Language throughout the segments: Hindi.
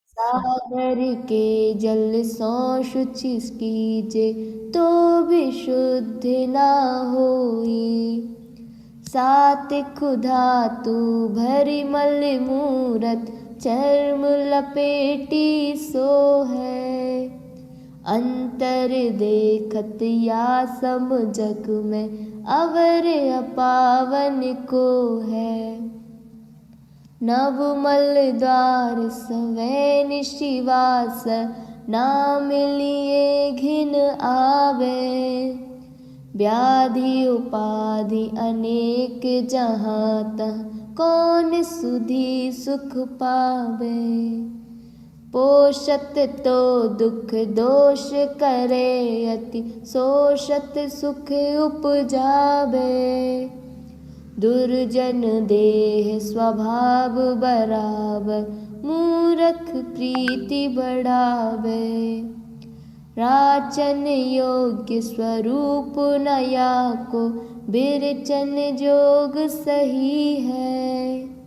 सागर के जल सो शुचि कीजे तो भी शुद्ध ना होई। सात धातु भरी मल मूरत चर्म लपेटी सो है। अंतर देखत या सम जग में अवर अपावन को है। नवमल द्वार सवै निशिवास नाम लिए घिन आवे। व्याधि उपाधि अनेक जहाँ तह कौन सुधी सुख पावे। पोषत तो दुख दोष करे अति शोषत सुख उपजावे। दुर्जन देह स्वभाव बराबर मूरख प्रीति बढ़ावे। राचन योग्य स्वरूप नया को बिरचन जोग सही है।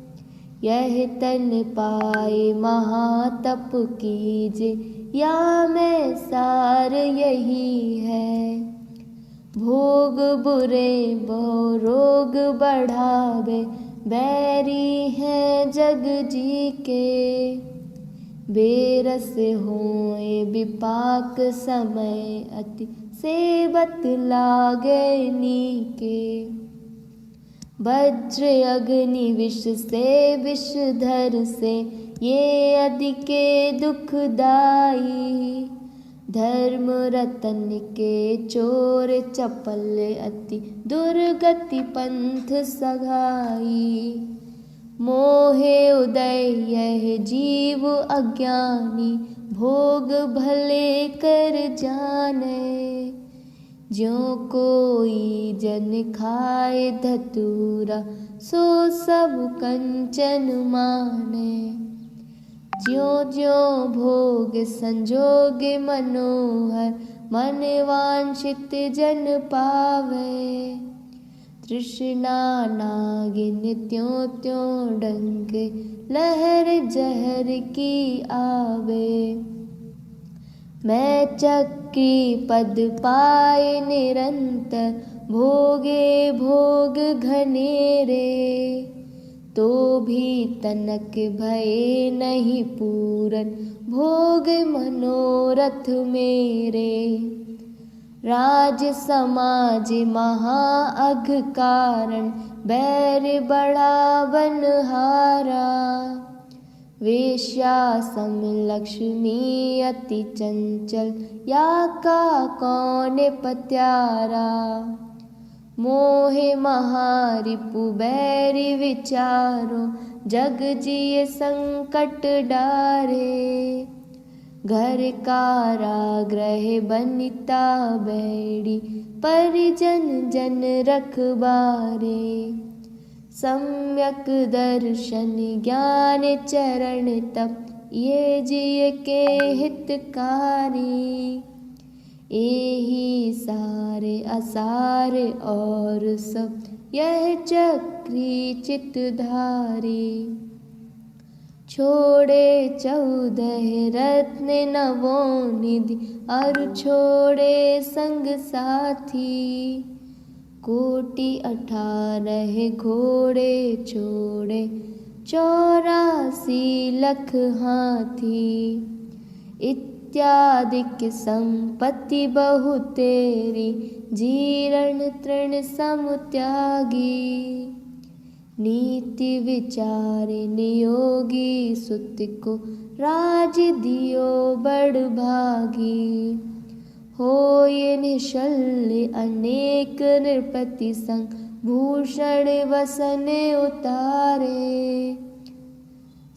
यह तन पाए महातप कीजे या मैं सार यही है। भोग बुरे बहु रोग बढ़ावे बैरी हैं जग जी के। बेरस होए विपाक समय अति सेवत लागे नीके। वज्र अग्नि विष से विषधर से ये अधिके दुखदाई। धर्म रतन के चोर चपल अति दुर्गति पंथ सघाई। मोहे उदय यह जीव अज्ञानी भोग भले कर जाने। ज्यों कोई जन खाए धतूरा सो सब कंचन माने। ज्यों ज्यों भोग संजोग मनोहर मन वांछित जन पावे। तृष्णा नागिन त्यों त्यों डंके लहर जहर की आवे। मैं चक्री पद पाए निरंतर भोगे भोग घनेरे। तो भी तनक भये नहीं पूरन भोग मनोरथ मेरे। राज समाज महा अघ कारण बैर बड़ा बनहारा। वेश्या सम लक्ष्मी अति चंचल या का कौन पत्यारा। मोहे महारिपु बैरि विचारो जग जिय संकट डारे। घर कारागृह बनिता बैरी परिजन जन रखबारे। सम्यक दर्शन ज्ञान चरण तप ये जिय के हितकारी। एहि सारे असार और सब यह चक्री चितधारी। छोड़े 14 रत्न नवों निधि और छोड़े संग साथी। कोटि 18 घोड़े छोड़े 84 लख हाथी। इत्यादिक संपत्ति बहु तेरी जीर्ण तृण सम त्यागी। नीति विचार नियोगी सुत को राज दियो बड़ भागी। होय निशल्य अनेक नृपति संग भूषण वसन उतारे।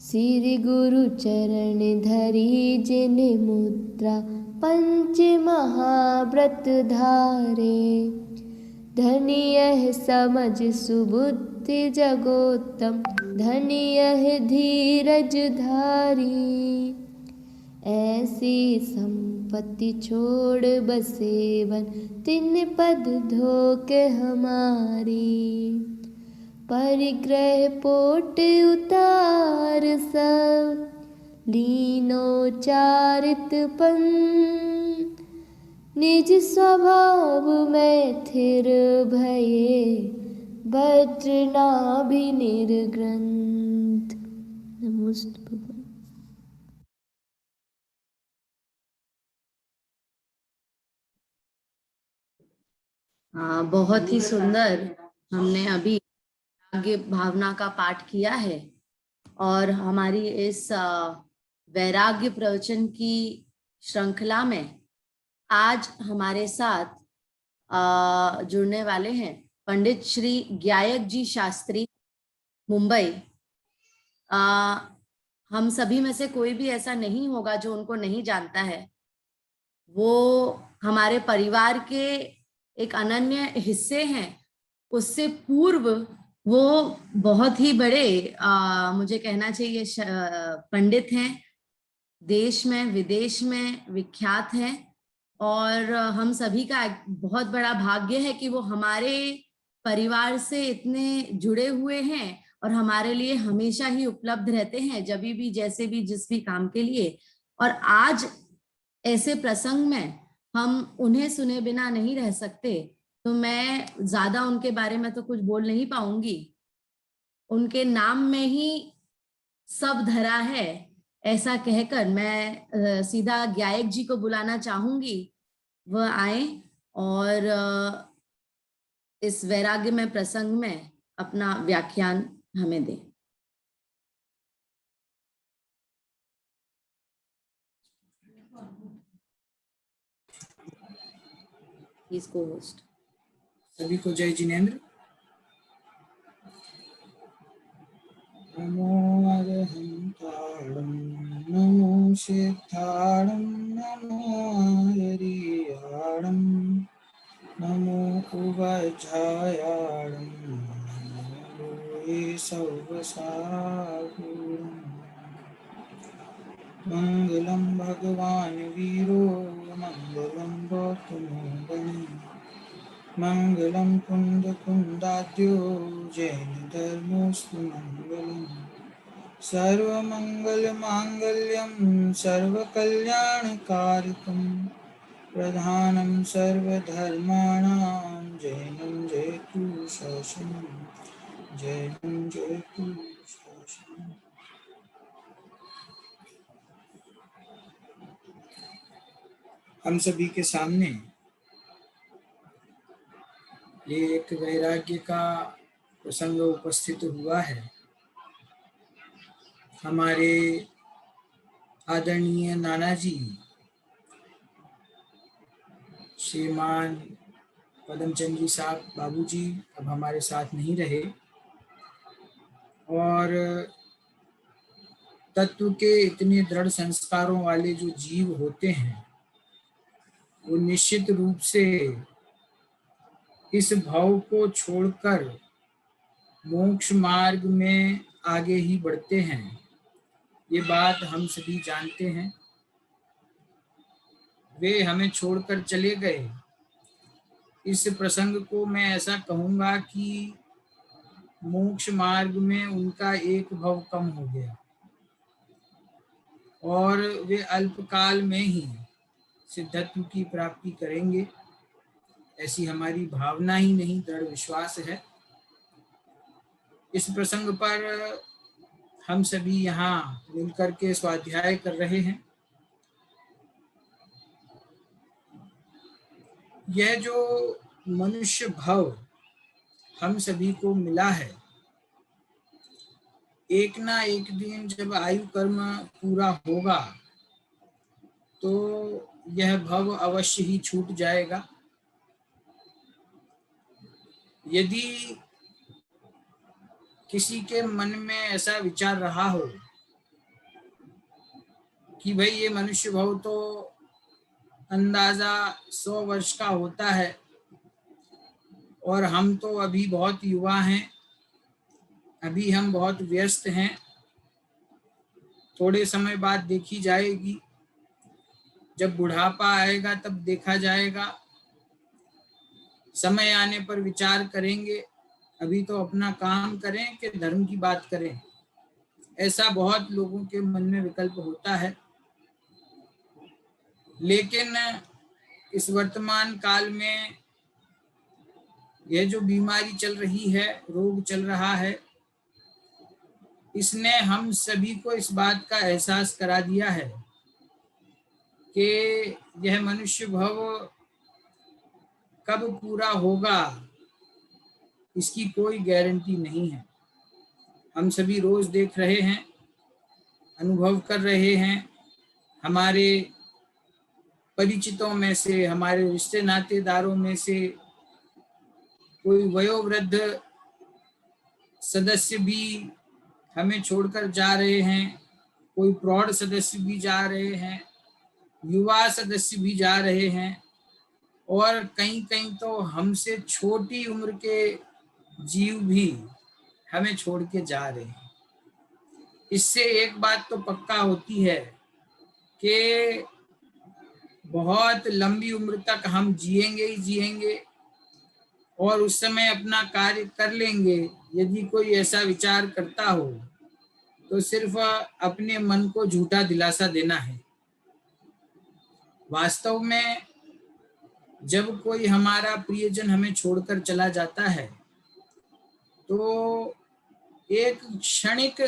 श्री गुरु चरण धरी जिन मुद्रा पंच महाव्रत धारे। धनी यह समझ सुबुद्धि जगोत्तम धनी यह धीरज धारी। ऐसी संपत्ति छोड़ बसेवन तिन पद धोके हमारी। परिग्रह पोट उतार सब लीनोच्चारितपन निज स्वभाव में थिर भये वज्रनाभि निर्ग्रंथ। नमोस्तु भगवान। बहुत ही सुंदर हमने अभी वैराग्य भावना का पाठ किया है और हमारी इस वैराग्य प्रवचन की श्रृंखला में आज हमारे साथ जुड़ने वाले हैं पंडित श्री ज्ञायक जी शास्त्री, मुंबई। हम सभी में से कोई भी ऐसा नहीं होगा जो उनको नहीं जानता है। वो हमारे परिवार के एक अनन्य हिस्से हैं। उससे पूर्व वो बहुत ही बड़े मुझे कहना चाहिए पंडित हैं, देश में विदेश में विख्यात हैं और हम सभी का एक बहुत बड़ा भाग्य है कि वो हमारे परिवार से इतने जुड़े हुए हैं और हमारे लिए हमेशा ही उपलब्ध रहते हैं, जब भी जैसे भी जिस भी काम के लिए। और आज ऐसे प्रसंग में हम उन्हें सुने बिना नहीं रह सकते, तो मैं ज्यादा उनके बारे में तो कुछ बोल नहीं पाऊंगी। उनके नाम में ही सब धरा है, ऐसा कहकर मैं सीधा ज्ञायक जी को बुलाना चाहूंगी। वह आए और इस वैराग्य में प्रसंग में अपना व्याख्यान हमें दें। इसको होस्ट सभी को जय जिनेन्द्र। नमो अरहंताणं नमो सिद्धाणं नमो हरियाणं नमो उभयझायाणं नमो ये सर्वसागुणं। मंगलम भगवान वीरो मंगलम गौतमोदनी मंगलम कुंद कुंदाद्यो जैन धर्मोस्तु मंगलम सर्वमंगल मांगल्यम सर्वकल्याणकारकम प्रधानम सर्वधर्माणां जैनं जयतु शासनम जैनं जयतु शासनम। हम सभी के सामने ये एक वैराग्य का प्रसंग उपस्थित हुआ है। हमारे आदरणीय नाना जी श्रीमान पदमचंद जी साहब बाबूजी अब हमारे साथ नहीं रहे और तत्व के इतने दृढ़ संस्कारों वाले जो जीव होते हैं वो निश्चित रूप से इस भाव को छोड़कर मोक्ष मार्ग में आगे ही बढ़ते हैं। ये बात हम सभी जानते हैं। वे हमें छोड़कर चले गए। इस प्रसंग को मैं ऐसा कहूँगा कि मोक्ष मार्ग में उनका एक भव कम हो गया और वे अल्पकाल में ही सिद्धत्व की प्राप्ति करेंगे, ऐसी हमारी भावना ही नहीं, दृढ़ विश्वास है। इस प्रसंग पर हम सभी यहाँ मिलकर के स्वाध्याय कर रहे हैं। यह जो मनुष्य भव हम सभी को मिला है, एक ना एक दिन जब आयु कर्म पूरा होगा तो यह भव अवश्य ही छूट जाएगा। यदि किसी के मन में ऐसा विचार रहा हो कि भाई ये मनुष्य भव तो अंदाजा 100 वर्ष का होता है और हम तो अभी बहुत युवा हैं, अभी हम बहुत व्यस्त हैं, थोड़े समय बाद देखी जाएगी, जब बुढ़ापा आएगा तब देखा जाएगा, समय आने पर विचार करेंगे, अभी तो अपना काम करें कि धर्म की बात करें। ऐसा बहुत लोगों के मन में विकल्प होता है, लेकिन इस वर्तमान काल में यह जो बीमारी चल रही है, रोग चल रहा है, इसने हम सभी को इस बात का एहसास करा दिया है कि यह मनुष्य भव कब पूरा होगा इसकी कोई गारंटी नहीं है। हम सभी रोज देख रहे हैं, अनुभव कर रहे हैं। हमारे परिचितों में से, हमारे रिश्ते नातेदारों में से कोई वयोवृद्ध सदस्य भी हमें छोड़कर जा रहे हैं, कोई प्रौढ़ सदस्य भी जा रहे हैं, युवा सदस्य भी जा रहे हैं, और कहीं कहीं तो हमसे छोटी उम्र के जीव भी हमें छोड़ के जा रहे हैं। इससे एक बात तो पक्का होती है कि बहुत लंबी उम्र तक हम जिएंगे ही जिएंगे, और उस समय अपना कार्य कर लेंगे। यदि कोई ऐसा विचार करता हो तो सिर्फ अपने मन को झूठा दिलासा देना है। वास्तव में जब कोई हमारा प्रियजन हमें छोड़कर चला जाता है तो एक क्षणिक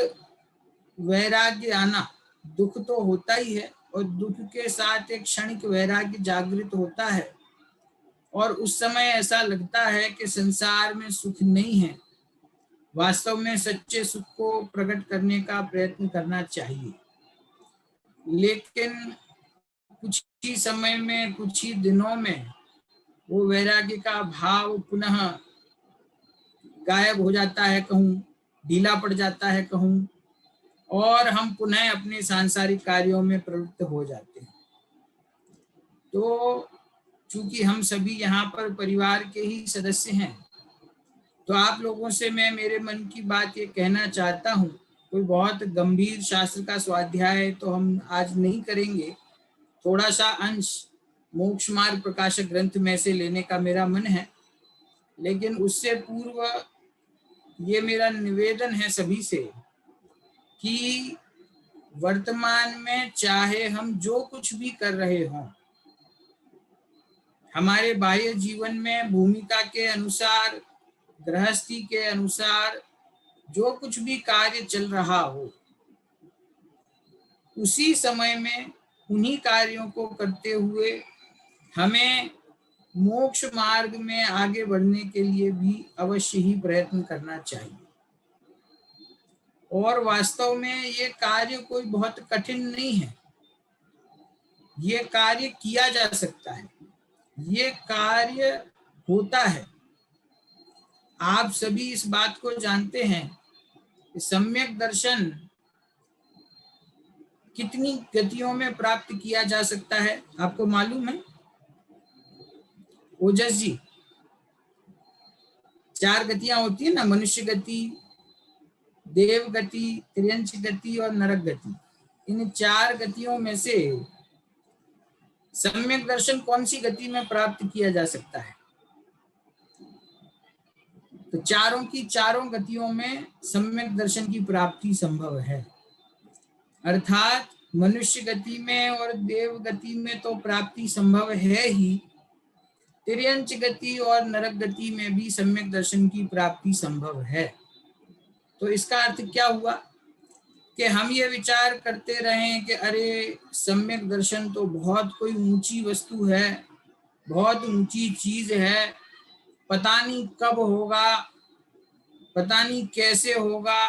वैराग्य आना, दुख तो होता ही है, और दुख के साथ एक क्षणिक वैराग्य जागृत होता है, और उस समय ऐसा लगता है कि संसार में सुख नहीं है। वास्तव में सच्चे सुख को प्रकट करने का प्रयत्न करना चाहिए, लेकिन कुछ ही समय में, कुछ ही दिनों में वो वैराग्य का भाव पुनः गायब हो जाता है, कहूँ ढीला पड़ जाता है कहूँ, और हम पुनः अपने सांसारिक कार्यों में प्रवृत्त हो जाते हैं। तो चूंकि हम सभी यहाँ पर परिवार के ही सदस्य हैं, तो आप लोगों से मैं मेरे मन की बात ये कहना चाहता हूँ। कोई बहुत गंभीर शास्त्र का स्वाध्याय तो हम आज नहीं करेंगे, थोड़ा सा अंश मोक्ष मार्ग प्रकाशक ग्रंथ में से लेने का मेरा मन है, लेकिन उससे पूर्व ये मेरा निवेदन है सभी से कि वर्तमान में चाहे हम जो कुछ भी कर रहे हों, हमारे बाह्य जीवन में भूमिका के अनुसार, गृहस्थी के अनुसार जो कुछ भी कार्य चल रहा हो, उसी समय में उन्हीं कार्यों को करते हुए हमें मोक्ष मार्ग में आगे बढ़ने के लिए भी अवश्य ही प्रयत्न करना चाहिए। और वास्तव में ये कार्य कोई बहुत कठिन नहीं है, ये कार्य किया जा सकता है, ये कार्य होता है। आप सभी इस बात को जानते हैं कि सम्यक दर्शन कितनी गतियों में प्राप्त किया जा सकता है, आपको मालूम है ओजस जी? 4 गतियां होती है ना, मनुष्य गति, देव गति, त्रियंच गति और नरक गति। इन 4 गतियों में से सम्यक दर्शन कौन सी गति में प्राप्त किया जा सकता है? तो चारों की चारों गतियों में सम्यक दर्शन की प्राप्ति संभव है। अर्थात मनुष्य गति में और देव गति में तो प्राप्ति संभव है ही, तिर्यंच गति और नरक गति में भी सम्यक दर्शन की प्राप्ति संभव है। तो इसका अर्थ क्या हुआ कि हम ये विचार करते रहें कि अरे सम्यक दर्शन तो बहुत कोई ऊंची वस्तु है, बहुत ऊंची चीज है, पता नहीं कब होगा, पता नहीं कैसे होगा,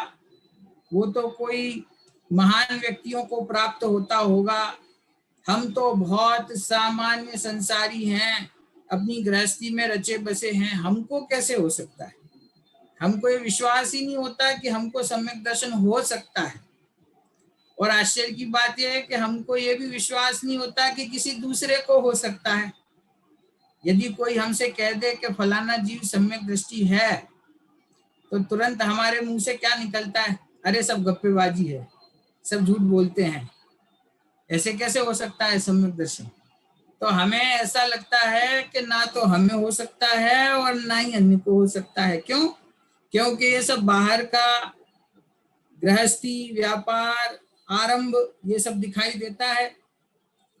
वो तो कोई महान व्यक्तियों को प्राप्त होता होगा, हम तो बहुत सामान्य संसारी हैं, अपनी गृहस्थी में रचे बसे हैं, हमको कैसे हो सकता है? हमको ये विश्वास ही नहीं होता कि हमको सम्यक दर्शन हो सकता है। और आश्चर्य की बात यह है कि हमको ये भी विश्वास नहीं होता कि किसी दूसरे को हो सकता है। यदि कोई हमसे कह दे कि फलाना जीव सम्यक दृष्टि है, तो तुरंत हमारे मुंह से क्या निकलता है? अरे सब गप्पेबाजी है, सब झूठ बोलते हैं, ऐसे कैसे हो सकता है सम्यक दर्शन? तो हमें ऐसा लगता है कि ना तो हमें हो सकता है और ना ही अन्य को हो सकता है। क्यों? क्योंकि ये सब बाहर का गृहस्थी, व्यापार, आरंभ, ये सब दिखाई देता है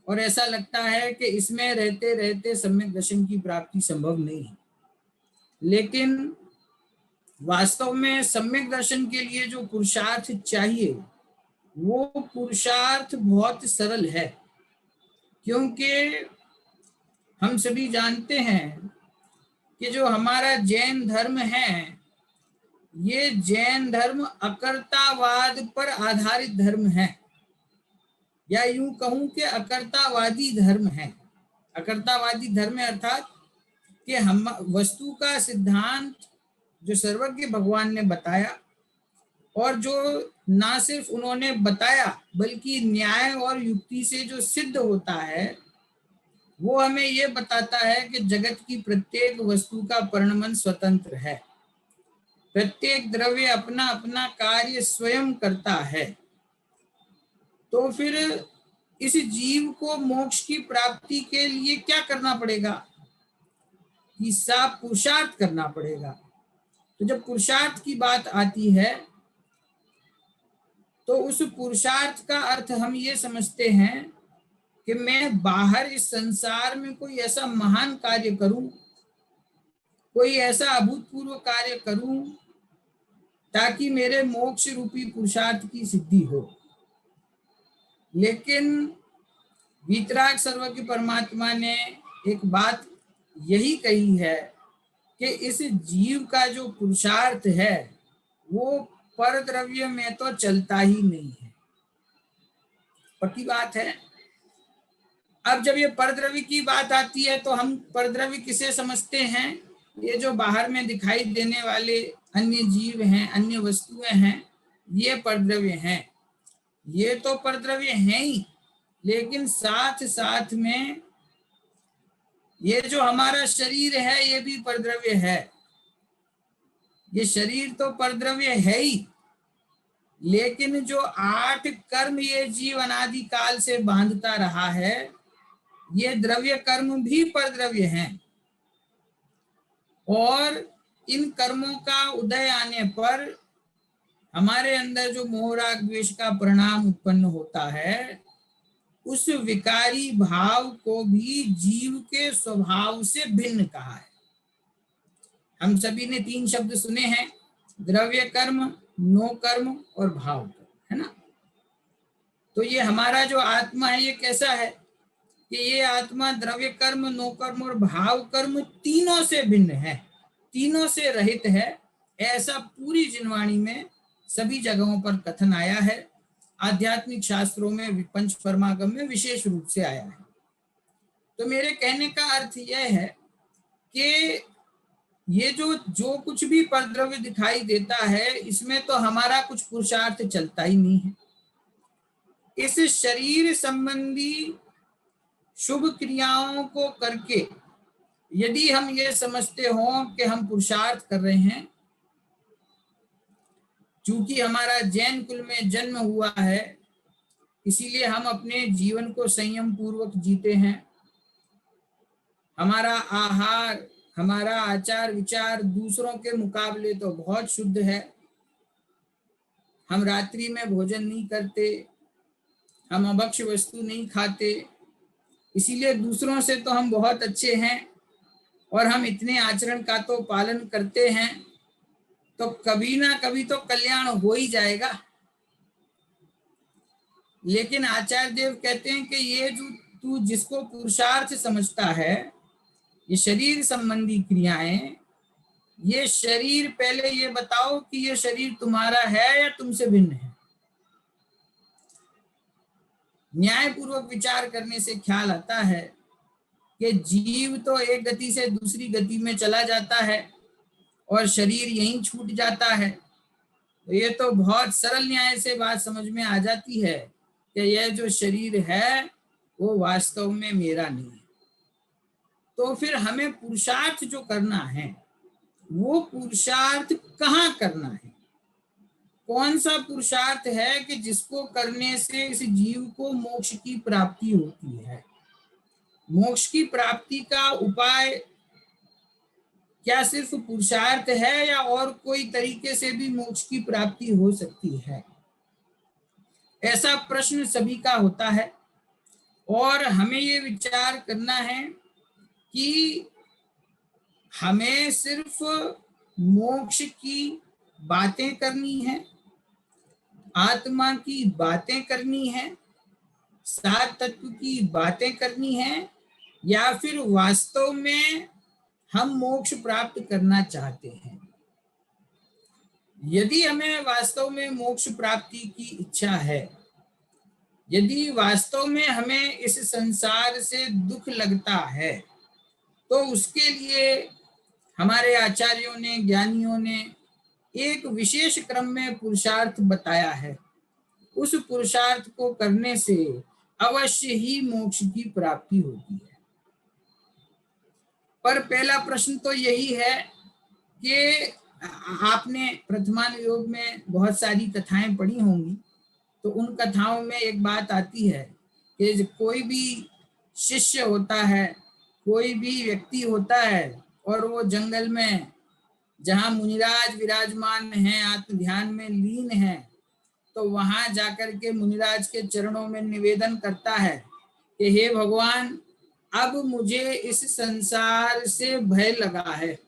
और ऐसा लगता है कि इसमें रहते रहते सम्यक दर्शन की प्राप्ति संभव नहीं है। लेकिन वास्तव में सम्यक दर्शन के लिए जो पुरुषार्थ चाहिए वो पुरुषार्थ बहुत सरल है, क्योंकि हम सभी जानते हैं कि जो हमारा जैन धर्म है, ये जैन धर्म अकर्तावाद पर आधारित धर्म है, या यूं कहूं कि अकर्तावादी धर्म है। अकर्तावादी धर्म अर्थात कि हम वस्तु का सिद्धांत जो सर्वज्ञ भगवान ने बताया, और जो ना सिर्फ उन्होंने बताया बल्कि न्याय और युक्ति से जो सिद्ध होता है, वो हमें ये बताता है कि जगत की प्रत्येक वस्तु का परिणमन स्वतंत्र है, प्रत्येक द्रव्य अपना अपना कार्य स्वयं करता है। तो फिर इस जीव को मोक्ष की प्राप्ति के लिए क्या करना पड़ेगा? हिस्सा पुरुषार्थ करना पड़ेगा। तो जब पुरुषार्थ की बात आती है तो उस पुरुषार्थ का अर्थ हम ये समझते हैं कि मैं बाहर इस संसार में कोई ऐसा महान कार्य करूं, कोई ऐसा अभूतपूर्व कार्य करूं ताकि मेरे मोक्ष रूपी पुरुषार्थ की सिद्धि हो। लेकिन वीतराग सर्वज्ञ परमात्मा ने एक बात यही कही है कि इस जीव का जो पुरुषार्थ है वो परद्रव्य में तो चलता ही नहीं है। पक्की बात है। अब जब ये परद्रव्य की बात आती है तो हम परद्रव्य किसे समझते हैं? ये जो बाहर में दिखाई देने वाले अन्य जीव हैं, अन्य वस्तुएं हैं, ये परद्रव्य हैं। ये तो परद्रव्य हैं ही, लेकिन साथ साथ में ये जो हमारा शरीर है ये भी परद्रव्य है। ये शरीर तो परद्रव्य है ही, लेकिन जो 8 कर्म ये जीव अनादि काल से बांधता रहा है, ये द्रव्य कर्म भी परद्रव्य हैं। और इन कर्मों का उदय आने पर हमारे अंदर जो मोह राग द्वेष का परिणाम उत्पन्न होता है, उस विकारी भाव को भी जीव के स्वभाव से भिन्न कहा है। हम सभी ने 3 शब्द सुने हैं, द्रव्य कर्म, नो कर्म और भाव कर्म, है ना? तो ये हमारा जो आत्मा है ये कैसा है कि ये आत्मा द्रव्य कर्म, नो कर्म और भाव कर्म तीनों से भिन्न है, तीनों से रहित है। ऐसा पूरी जिनवाणी में सभी जगहों पर कथन आया है। आध्यात्मिक शास्त्रों में, पंच परमागम में विशेष रूप से आया है। तो मेरे कहने का अर्थ यह है कि ये जो कुछ भी परद्रव्य दिखाई देता है, इसमें तो हमारा कुछ पुरुषार्थ चलता ही नहीं है। इस शरीर संबंधी शुभ क्रियाओं को करके यदि हम ये समझते हो कि हम पुरुषार्थ कर रहे हैं, चूंकि हमारा जैन कुल में जन्म हुआ है इसीलिए हम अपने जीवन को संयम पूर्वक जीते हैं। हमारा आहार, हमारा आचार विचार दूसरों के मुकाबले तो बहुत शुद्ध है। हम रात्रि में भोजन नहीं करते, हम अभक्ष्य वस्तु नहीं खाते, इसीलिए दूसरों से तो हम बहुत अच्छे हैं और हम इतने आचरण का तो पालन करते हैं, तो कभी ना कभी तो कल्याण हो ही जाएगा। लेकिन आचार्य देव कहते हैं कि ये जो तू जिसको पुरुषार्थ समझता है, ये शरीर संबंधी क्रियाएं, ये शरीर, पहले ये बताओ कि ये शरीर तुम्हारा है या तुमसे भिन्न है। न्याय पूर्वक विचार करने से ख्याल आता है कि जीव तो एक गति से दूसरी गति में चला जाता है और शरीर यहीं छूट जाता है। तो ये तो बहुत सरल न्याय से बात समझ में आ जाती है कि यह जो शरीर है वो वास्तव में मेरा नहीं है। तो फिर हमें पुरुषार्थ जो करना है वो पुरुषार्थ कहाँ करना है? कौन सा पुरुषार्थ है कि जिसको करने से इस जीव को मोक्ष की प्राप्ति होती है? मोक्ष की प्राप्ति का उपाय क्या सिर्फ पुरुषार्थ है या और कोई तरीके से भी मोक्ष की प्राप्ति हो सकती है? ऐसा प्रश्न सभी का होता है और हमें ये विचार करना है कि हमें सिर्फ मोक्ष की बातें करनी है, आत्मा की बातें करनी है, सात तत्व की बातें करनी है, या फिर वास्तव में हम मोक्ष प्राप्त करना चाहते हैं। यदि हमें वास्तव में मोक्ष प्राप्ति की इच्छा है, यदि वास्तव में हमें इस संसार से दुख लगता है, तो उसके लिए हमारे आचार्यों ने, ज्ञानियों ने एक विशेष क्रम में पुरुषार्थ बताया है। उस पुरुषार्थ को करने से अवश्य ही मोक्ष की प्राप्ति होती है। पर पहला प्रश्न तो यही है कि आपने प्रथमान योग में बहुत सारी कथाएं पढ़ी होंगी, तो उन कथाओं में एक बात आती है कि कोई भी शिष्य होता है, कोई भी व्यक्ति होता है और वो जंगल में जहाँ मुनिराज विराजमान हैं, आत्म ध्यान में लीन है, तो वहां जाकर के मुनिराज के चरणों में निवेदन करता है कि हे भगवान, अब मुझे इस संसार से भय लगा है,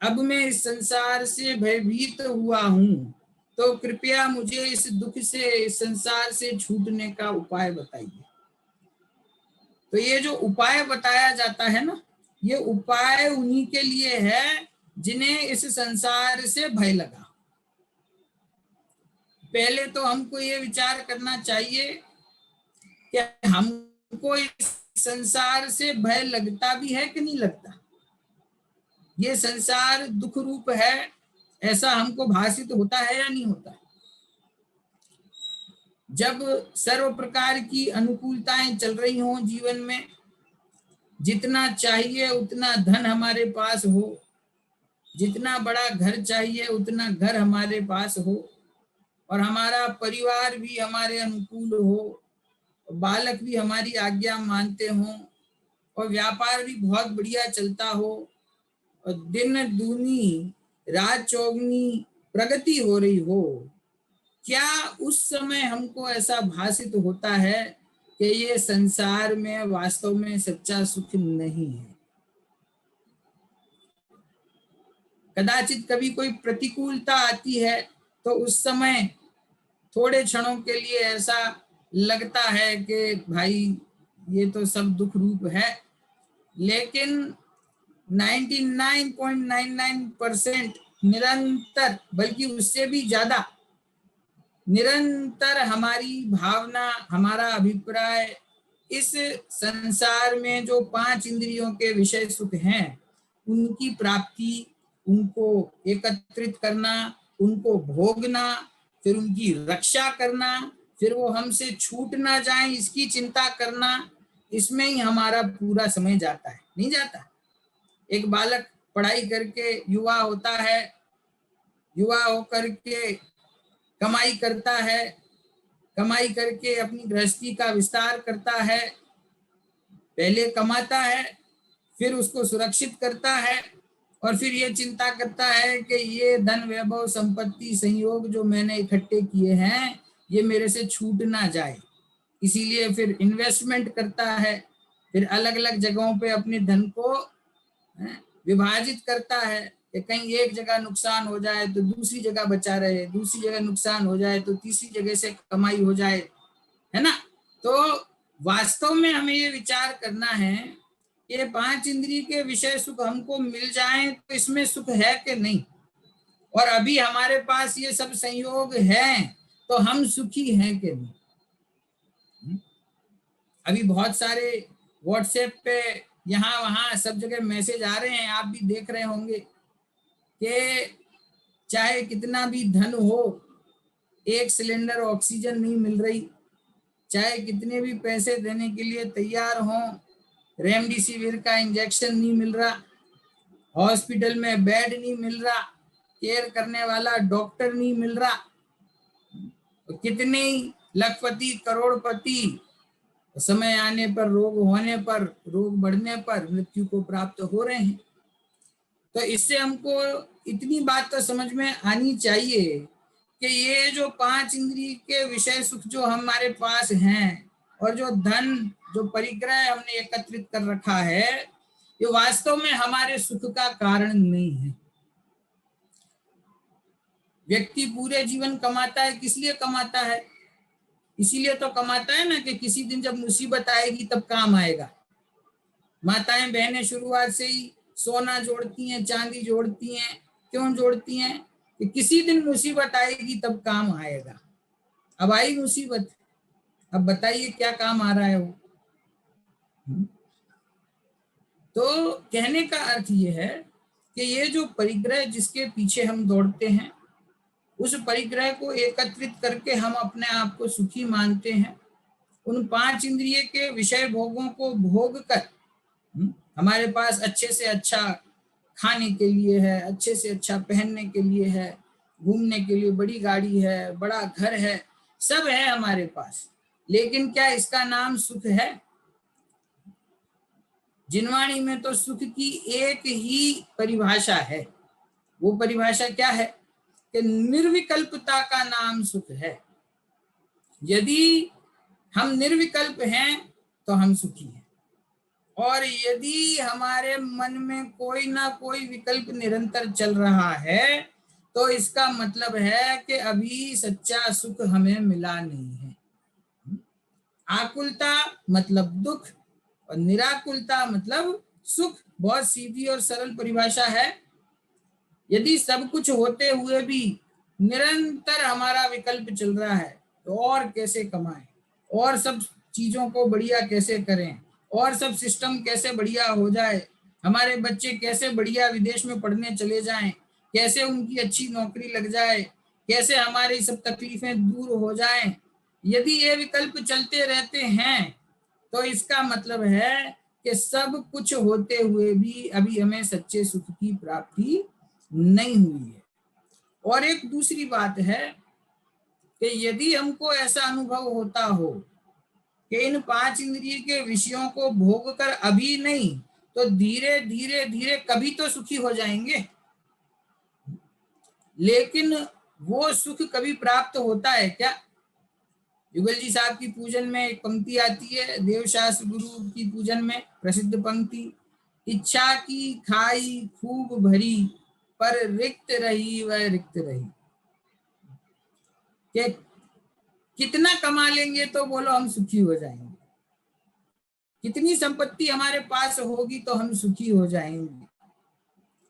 अब मैं इस संसार से भयभीत हुआ हूँ, तो कृपया मुझे इस दुख से, इस संसार से छूटने का उपाय बताइए। तो ये जो उपाय बताया जाता है ना, ये उपाय उन्हीं के लिए है जिन्हें इस संसार से भय लगा। पहले तो हमको ये विचार करना चाहिए कि हमको इस संसार से भय लगता भी है कि नहीं लगता। ये संसार दुख रूप है, ऐसा हमको भासित होता है या नहीं होता। जब सर्व प्रकार की अनुकूलताएं चल रही हों जीवन में, जितना चाहिए उतना धन हमारे पास हो, जितना बड़ा घर चाहिए उतना घर हमारे पास हो, और हमारा परिवार भी हमारे अनुकूल हो, बालक भी हमारी आज्ञा मानते हों, और व्यापार भी बहुत बढ़िया चलता हो, और दिन दूनी रात चौगनी प्रगति हो रही हो, क्या उस समय हमको ऐसा भासित होता है कि ये संसार में वास्तव में सच्चा सुख नहीं है? कदाचित कभी कोई प्रतिकूलता आती है तो उस समय थोड़े क्षणों के लिए ऐसा लगता है कि भाई ये तो सब दुख रूप है, लेकिन 99.99% निरंतर, बल्कि उससे भी ज्यादा निरंतर हमारी भावना, हमारा अभिप्राय इस संसार में जो 5 इंद्रियों के विषय सुख हैं उनकी प्राप्ति, उनको एकत्रित करना, उनको भोगना, फिर उनकी रक्षा करना, फिर वो हमसे छूट ना जाए इसकी चिंता करना, इसमें ही हमारा पूरा समय जाता है। नहीं जाता? एक बालक पढ़ाई करके युवा होता है, युवा होकर के कमाई करता है, कमाई करके अपनी गृहस्थी का विस्तार करता है, पहले कमाता है, फिर उसको सुरक्षित करता है, और फिर ये चिंता करता है कि ये धन वैभव संपत्ति संयोग जो मैंने इकट्ठे किए हैं ये मेरे से छूट ना जाए, इसीलिए फिर इन्वेस्टमेंट करता है, फिर अलग अलग जगहों पे अपने धन को विभाजित करता है कि कहीं एक जगह नुकसान हो जाए तो दूसरी जगह बचा रहे, दूसरी जगह नुकसान हो जाए तो तीसरी जगह से कमाई हो जाए, है ना। तो वास्तव में हमें ये विचार करना है कि 5 इंद्रिय के विषय सुख हमको मिल जाएं तो इसमें सुख है कि नहीं, और अभी हमारे पास ये सब संयोग है तो हम सुखी हैं कि नहीं। अभी बहुत सारे व्हाट्सएप पे यहाँ वहाँ सब जगह मैसेज आ रहे हैं, आप भी देख रहे होंगे कि चाहे कितना भी धन हो, एक सिलेंडर ऑक्सीजन नहीं मिल रही, चाहे कितने भी पैसे देने के लिए तैयार हों, रेमडेसिविर का इंजेक्शन नहीं मिल रहा, हॉस्पिटल में बेड नहीं मिल रहा, केयर करने वाला डॉक्टर नहीं मिल रहा, तो कितने ही लखपति करोड़पति समय आने पर, रोग होने पर, रोग बढ़ने पर मृत्यु को प्राप्त हो रहे हैं। तो इससे हमको इतनी बात तो समझ में आनी चाहिए कि ये जो 5 इंद्रिय के विषय सुख जो हमारे पास हैं और जो धन जो परिग्रह हमने एकत्रित कर रखा है, ये वास्तव में हमारे सुख का कारण नहीं है। व्यक्ति पूरे जीवन कमाता है, किस लिए कमाता है? इसीलिए तो कमाता है ना कि किसी दिन जब मुसीबत आएगी तब काम आएगा। माताएं बहनें शुरुआत से ही सोना जोड़ती हैं, चांदी जोड़ती हैं। क्यों जोड़ती हैं? कि किसी दिन मुसीबत आएगी तब काम आएगा। अब आई मुसीबत, अब बताइए क्या काम आ रहा है वो। तो कहने का अर्थ ये है कि ये जो परिग्रह जिसके पीछे हम दौड़ते हैं, उस परिग्रह को एकत्रित करके हम अपने आप को सुखी मानते हैं। उन 5 इंद्रिय के विषय भोगों को भोग कर हमारे पास अच्छे से अच्छा खाने के लिए है, अच्छे से अच्छा पहनने के लिए है, घूमने के लिए बड़ी गाड़ी है, बड़ा घर है, सब है हमारे पास, लेकिन क्या इसका नाम सुख है? जिनवाणी में तो सुख की एक ही परिभाषा है। वो परिभाषा क्या है? कि निर्विकल्पता का नाम सुख है। यदि हम निर्विकल्प हैं तो हम सुखी हैं, और यदि हमारे मन में कोई ना कोई विकल्प निरंतर चल रहा है तो इसका मतलब है कि अभी सच्चा सुख हमें मिला नहीं है। आकुलता मतलब दुख और निराकुलता मतलब सुख। बहुत सीधी और सरल परिभाषा है। यदि सब कुछ होते हुए भी निरंतर हमारा विकल्प चल रहा है तो और कैसे कमाएं, और सब चीजों को बढ़िया कैसे करें, और सब सिस्टम कैसे बढ़िया हो जाए, हमारे बच्चे कैसे बढ़िया विदेश में पढ़ने चले जाएं, कैसे उनकी अच्छी नौकरी लग जाए, कैसे हमारी सब तकलीफें दूर हो जाएं। यदि ये विकल्प चलते रहते हैं तो इसका मतलब है कि सब कुछ होते हुए भी अभी हमें सच्चे सुख की प्राप्ति नहीं हुई है। और एक दूसरी बात है कि यदि हमको ऐसा अनुभव होता हो कि इन 5 इंद्रिय के विषयों को भोग कर अभी नहीं तो धीरे धीरे धीरे कभी तो सुखी हो जाएंगे, लेकिन वो सुख कभी प्राप्त होता है क्या? युगल जी साहब की पूजन में एक पंक्ति आती है, देवशास्त्र गुरु की पूजन में प्रसिद्ध पंक्ति, इच्छा की खाई खूब भरी पर रिक्त रही वह रिक्त रही। कि कितना कमा लेंगे तो बोलो हम सुखी हो जाएंगे, कितनी संपत्ति हमारे पास होगी तो हम सुखी हो जाएंगे।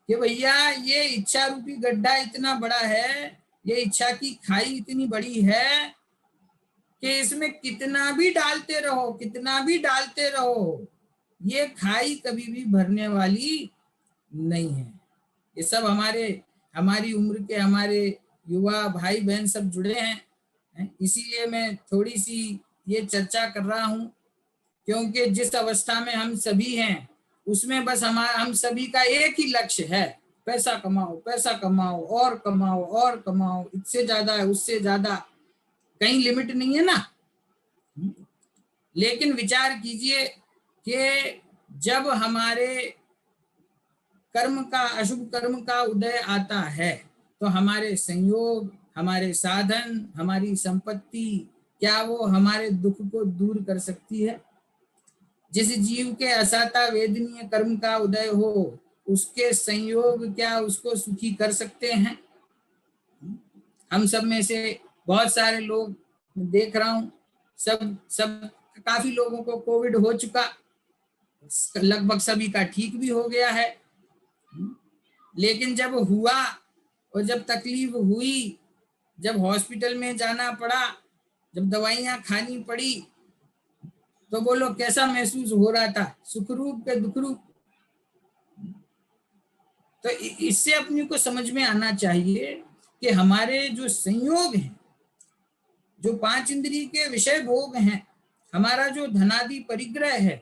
कि भैया ये इच्छा रूपी गड्ढा इतना बड़ा है, ये इच्छा की खाई इतनी बड़ी है कि इसमें कितना भी डालते रहो, कितना भी डालते रहो, ये खाई कभी भी भरने वाली नहीं है। ये सब हमारी उम्र के हमारे युवा भाई बहन सब जुड़े हैं, इसीलिए मैं थोड़ी सी ये चर्चा कर रहा हूँ, क्योंकि जिस अवस्था में हम सभी हैं उसमें बस हम सभी का एक ही लक्ष्य है, पैसा कमाओ, पैसा कमाओ और कमाओ और कमाओ, इससे ज्यादा है उससे ज्यादा, कहीं लिमिट नहीं है ना। लेकिन विचार कीजिए कि जब हमारे कर्म का, अशुभ कर्म का उदय आता है तो हमारे संयोग, हमारे साधन, हमारी संपत्ति, क्या वो हमारे दुख को दूर कर सकती है? जिस जीव के असाता वेदनीय कर्म का उदय हो उसके संयोग क्या उसको सुखी कर सकते हैं? हम सब में से बहुत सारे लोग देख रहा हूं, सब काफी लोगों को कोविड हो चुका, लगभग सभी का ठीक भी हो गया है। लेकिन जब हुआ और जब तकलीफ हुई, जब हॉस्पिटल में जाना पड़ा, जब दवाइयां खानी पड़ी, तो बोलो कैसा महसूस हो रहा था? सुखरूप के दुखरूप? तो इससे अपने को समझ में आना चाहिए कि हमारे जो संयोग हैं, जो 5 इंद्रिय के विषय भोग हैं, हमारा जो धनादि परिग्रह है,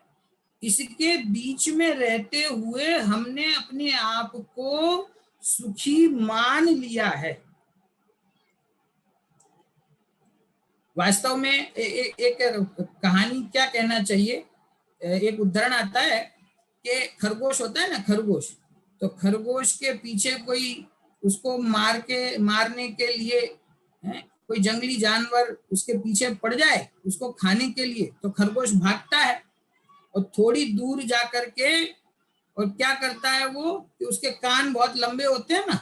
इसके बीच में रहते हुए हमने अपने आप को सुखी मान लिया है। वास्तव में एक कहानी क्या कहना चाहिए, एक उदाहरण आता है कि खरगोश होता है ना, खरगोश, तो खरगोश के पीछे कोई उसको मारने के लिए कोई जंगली जानवर उसके पीछे पड़ जाए उसको खाने के लिए, तो खरगोश भागता है और थोड़ी दूर जा करके और क्या करता है वो कि उसके कान बहुत लंबे होते हैं ना,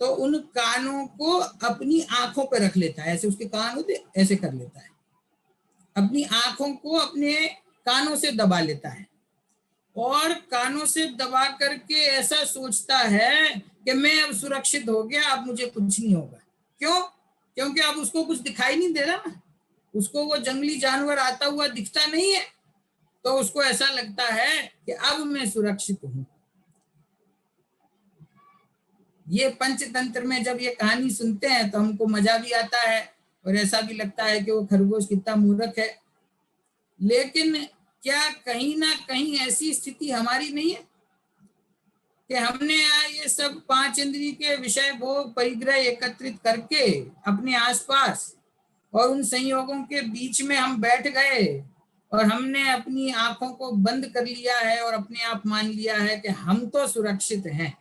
तो उन कानों को अपनी आंखों पे रख लेता है, ऐसे उसके कान होते ऐसे कर लेता है, अपनी आंखों को अपने कानों से दबा लेता है और कानों से दबा करके ऐसा सोचता है कि मैं अब सुरक्षित हो गया, अब मुझे कुछ नहीं होगा। क्यों? क्योंकि अब उसको कुछ दिखाई नहीं दे रहा ना, उसको वो जंगली जानवर आता हुआ दिखता नहीं है, तो उसको ऐसा लगता है कि अब मैं सुरक्षित हूं। ये पंचतंत्र में जब ये कहानी सुनते हैं तो हमको मजा भी आता है और ऐसा भी लगता है कि वो खरगोश कितना मूर्ख है। लेकिन क्या कहीं ना कहीं ऐसी स्थिति हमारी नहीं है कि हमने ये सब 5 इंद्रिय के विषय भोग परिग्रह एकत्रित करके अपने आसपास और उन संयोगों के बीच में हम बैठ गए और हमने अपनी आंखों को बंद कर लिया है और अपने आप मान लिया है कि हम तो सुरक्षित हैं।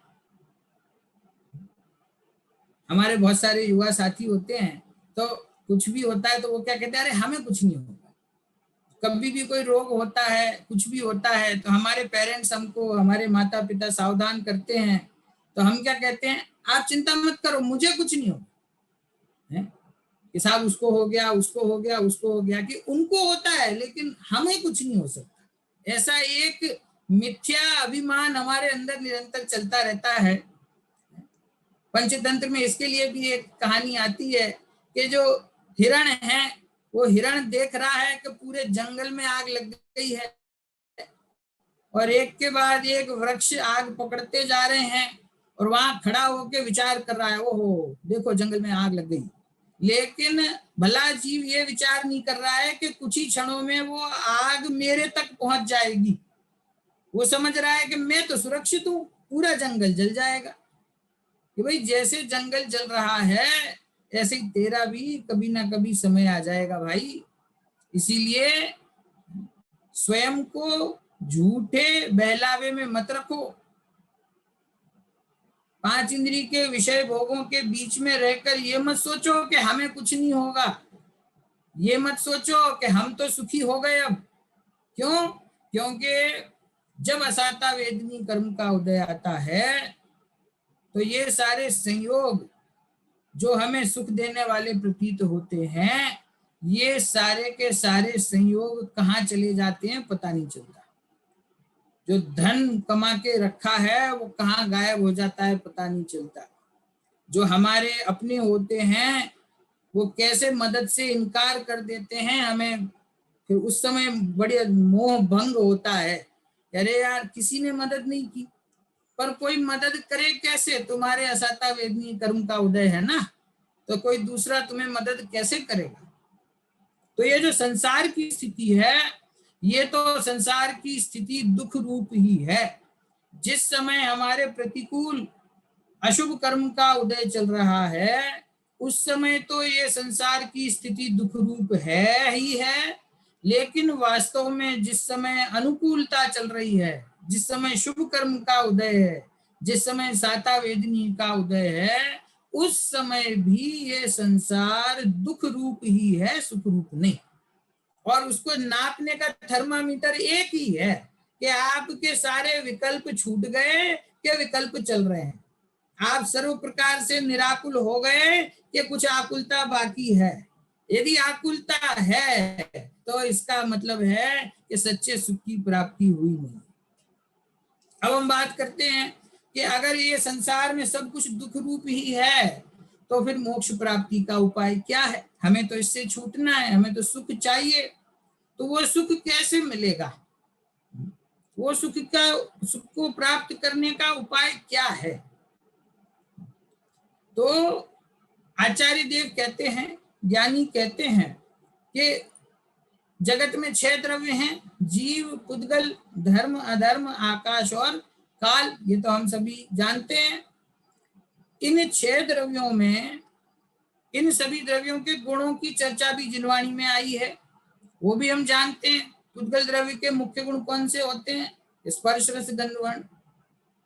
हमारे बहुत सारे युवा साथी होते हैं तो कुछ भी होता है तो वो क्या कहते हैं, अरे हमें कुछ नहीं होगा। कभी भी कोई रोग होता है, कुछ भी होता है, तो हमारे पेरेंट्स हमको, हमारे माता पिता सावधान करते हैं, तो हम क्या कहते हैं, आप चिंता मत करो, मुझे कुछ नहीं होगा। कि साहब उसको हो गया, उसको हो गया, उसको हो गया, कि उनको होता है लेकिन हमें कुछ नहीं हो सकता। ऐसा एक मिथ्या अभिमान हमारे अंदर निरंतर चलता रहता है। पंचतंत्र में इसके लिए भी एक कहानी आती है कि जो हिरण है वो हिरण देख रहा है कि पूरे जंगल में आग लग गई है और एक के बाद एक वृक्ष आग पकड़ते जा रहे हैं और वहां खड़ा होकर विचार कर रहा है, ओहो देखो जंगल में आग लग गई। लेकिन भला जीव ये विचार नहीं कर रहा है कि कुछ ही क्षणों में वो आग मेरे तक पहुंच जाएगी। वो समझ रहा है कि मैं तो सुरक्षित हूं, पूरा जंगल जल जाएगा। कि भाई जैसे जंगल जल रहा है ऐसे ही तेरा भी कभी ना कभी समय आ जाएगा भाई। इसीलिए स्वयं को झूठे बहलावे में मत रखो। 5 इंद्रिय के विषय भोगों के बीच में रहकर ये मत सोचो कि हमें कुछ नहीं होगा, ये मत सोचो कि हम तो सुखी हो गए अब। क्यों? क्योंकि जब असाता वेदनी कर्म का उदय आता है तो ये सारे संयोग जो हमें सुख देने वाले प्रतीत होते हैं, ये सारे के सारे संयोग कहाँ चले जाते हैं पता नहीं चलता। जो धन कमा के रखा है वो कहाँ गायब हो जाता है पता नहीं चलता। जो हमारे अपने होते हैं वो कैसे मदद से इनकार कर देते हैं हमें, फिर उस समय बड़े मोह भंग होता है। अरे यार किसी ने मदद नहीं की, पर कोई मदद करे कैसे? तुम्हारे असाता वेदनी कर्म का उदय है ना, तो कोई दूसरा तुम्हें मदद कैसे करेगा? तो ये जो संसार की स्थिति है, ये तो संसार की स्थिति दुख रूप ही है। जिस समय हमारे प्रतिकूल अशुभ कर्म का उदय चल रहा है उस समय तो ये संसार की स्थिति दुख रूप है ही है, लेकिन वास्तव में जिस समय अनुकूलता चल रही है, जिस समय शुभ कर्म का उदय है, जिस समय साता वेदनी का उदय है, उस समय भी ये संसार दुख रूप ही है, सुख रूप नहीं। और उसको नापने का थर्मामीटर एक ही है कि आपके सारे विकल्प छूट गए कि विकल्प चल रहे हैं, आप सर्व प्रकार से निराकुल हो गए कि कुछ आकुलता बाकी है। यदि आकुलता है तो इसका मतलब है कि सच्चे सुख की प्राप्ति हुई नहीं। अब हम बात करते हैं कि अगर ये संसार में सब कुछ दुख रूप ही है तो फिर मोक्ष प्राप्ति का उपाय क्या है? हमें तो इससे छूटना है, हमें तो सुख चाहिए। तो वो सुख कैसे मिलेगा? वो सुख को प्राप्त करने का उपाय क्या है? तो आचार्य देव कहते हैं, ज्ञानी कहते हैं कि जगत में 6 द्रव्य हैं, जीव, पुद्गल, धर्म, अधर्म, आकाश और काल। ये तो हम सभी जानते हैं। इन 6 द्रव्यों में इन सभी द्रव्यों के गुणों की चर्चा भी जिनवाणी में आई है, वो भी हम जानते हैं। पुद्गल द्रव्य के मुख्य गुण कौन से होते हैं? स्पर्श रस गंध वर्ण।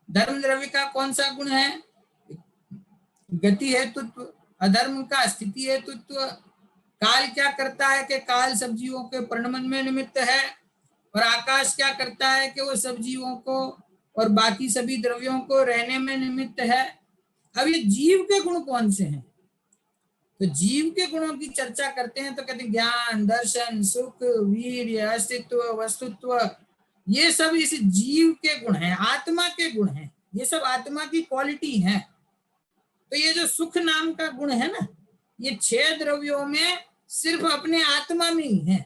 धर्म द्रव्य का कौन सा गुण है? गति हेतुत्व। अधर्म का स्थिति हेतुत्व। काल क्या करता है कि काल सब जीवों के परिणमन में निमित्त है, और आकाश क्या करता है कि वो सब जीवों को और बाकी सभी द्रव्यों को रहने में निमित्त है। अब ये जीव के गुण कौन से हैं? तो जीव के गुणों की चर्चा करते हैं तो कहते हैं ज्ञान, दर्शन, सुख, वीर्य, अस्तित्व, वस्तुत्व, ये सब इस जीव के गुण हैं, आत्मा के गुण हैं, ये सब आत्मा की क्वालिटी है। तो ये जो सुख नाम का गुण है ना, ये 6 द्रव्यों में सिर्फ अपने आत्मा में ही है।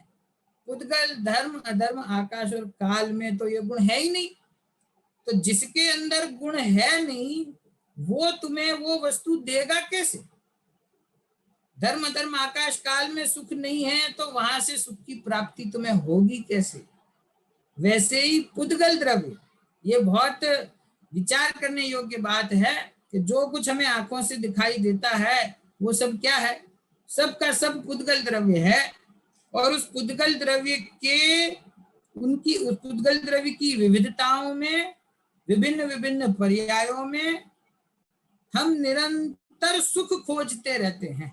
उद्गल, धर्म, अधर्म, आकाश और काल में तो ये गुण है ही नहीं। तो जिसके अंदर गुण है नहीं, वो तुम्हें वो वस्तु देगा कैसे? धर्म, अधर्म, आकाश, काल में सुख नहीं है तो वहां से सुख की प्राप्ति तुम्हें होगी कैसे? वैसे ही पुद्गल द्रव्य, ये बहुत विचार करने योग्य बात है कि जो कुछ हमें आंखों से दिखाई देता है वो सब क्या है? सब का सब पुद्गल द्रव्य है। और उस पुद्गल द्रव्य के उस पुद्गल द्रव्य की विविधताओं में, विभिन्न विभिन्न पर्यायों में हम निरंतर सुख खोजते रहते हैं।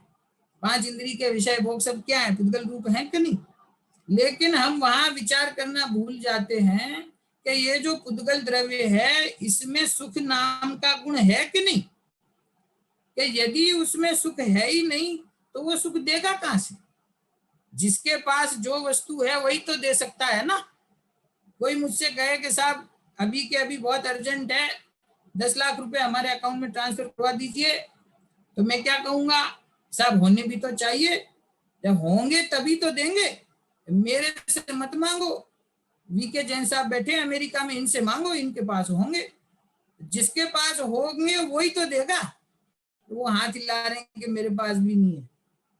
5 इंद्रिय के विषय भोग सब क्या है? पुद्गल रूप है कि नहीं? लेकिन हम वहां विचार करना भूल जाते हैं कि ये जो पुद्गल द्रव्य है इसमें सुख नाम का गुण है कि नहीं? कि यदि उसमें सुख है ही नहीं तो वो सुख देगा कहां से? जिसके पास जो वस्तु है वही तो दे सकता है ना। कोई मुझसे कहे कि साहब अभी के अभी बहुत अर्जेंट है, 10 लाख रुपए हमारे अकाउंट में ट्रांसफर करवा दीजिए, तो मैं क्या कहूंगा? साहब होने भी तो चाहिए, जब होंगे तभी तो देंगे, मेरे से मत मांगो। वीके जैन साहब बैठे हैं अमेरिका में, इनसे मांगो, इनके पास होंगे। जिसके पास होंगे वही तो देगा। तो वो हाथ हिला रहे हैं कि मेरे पास भी नहीं है।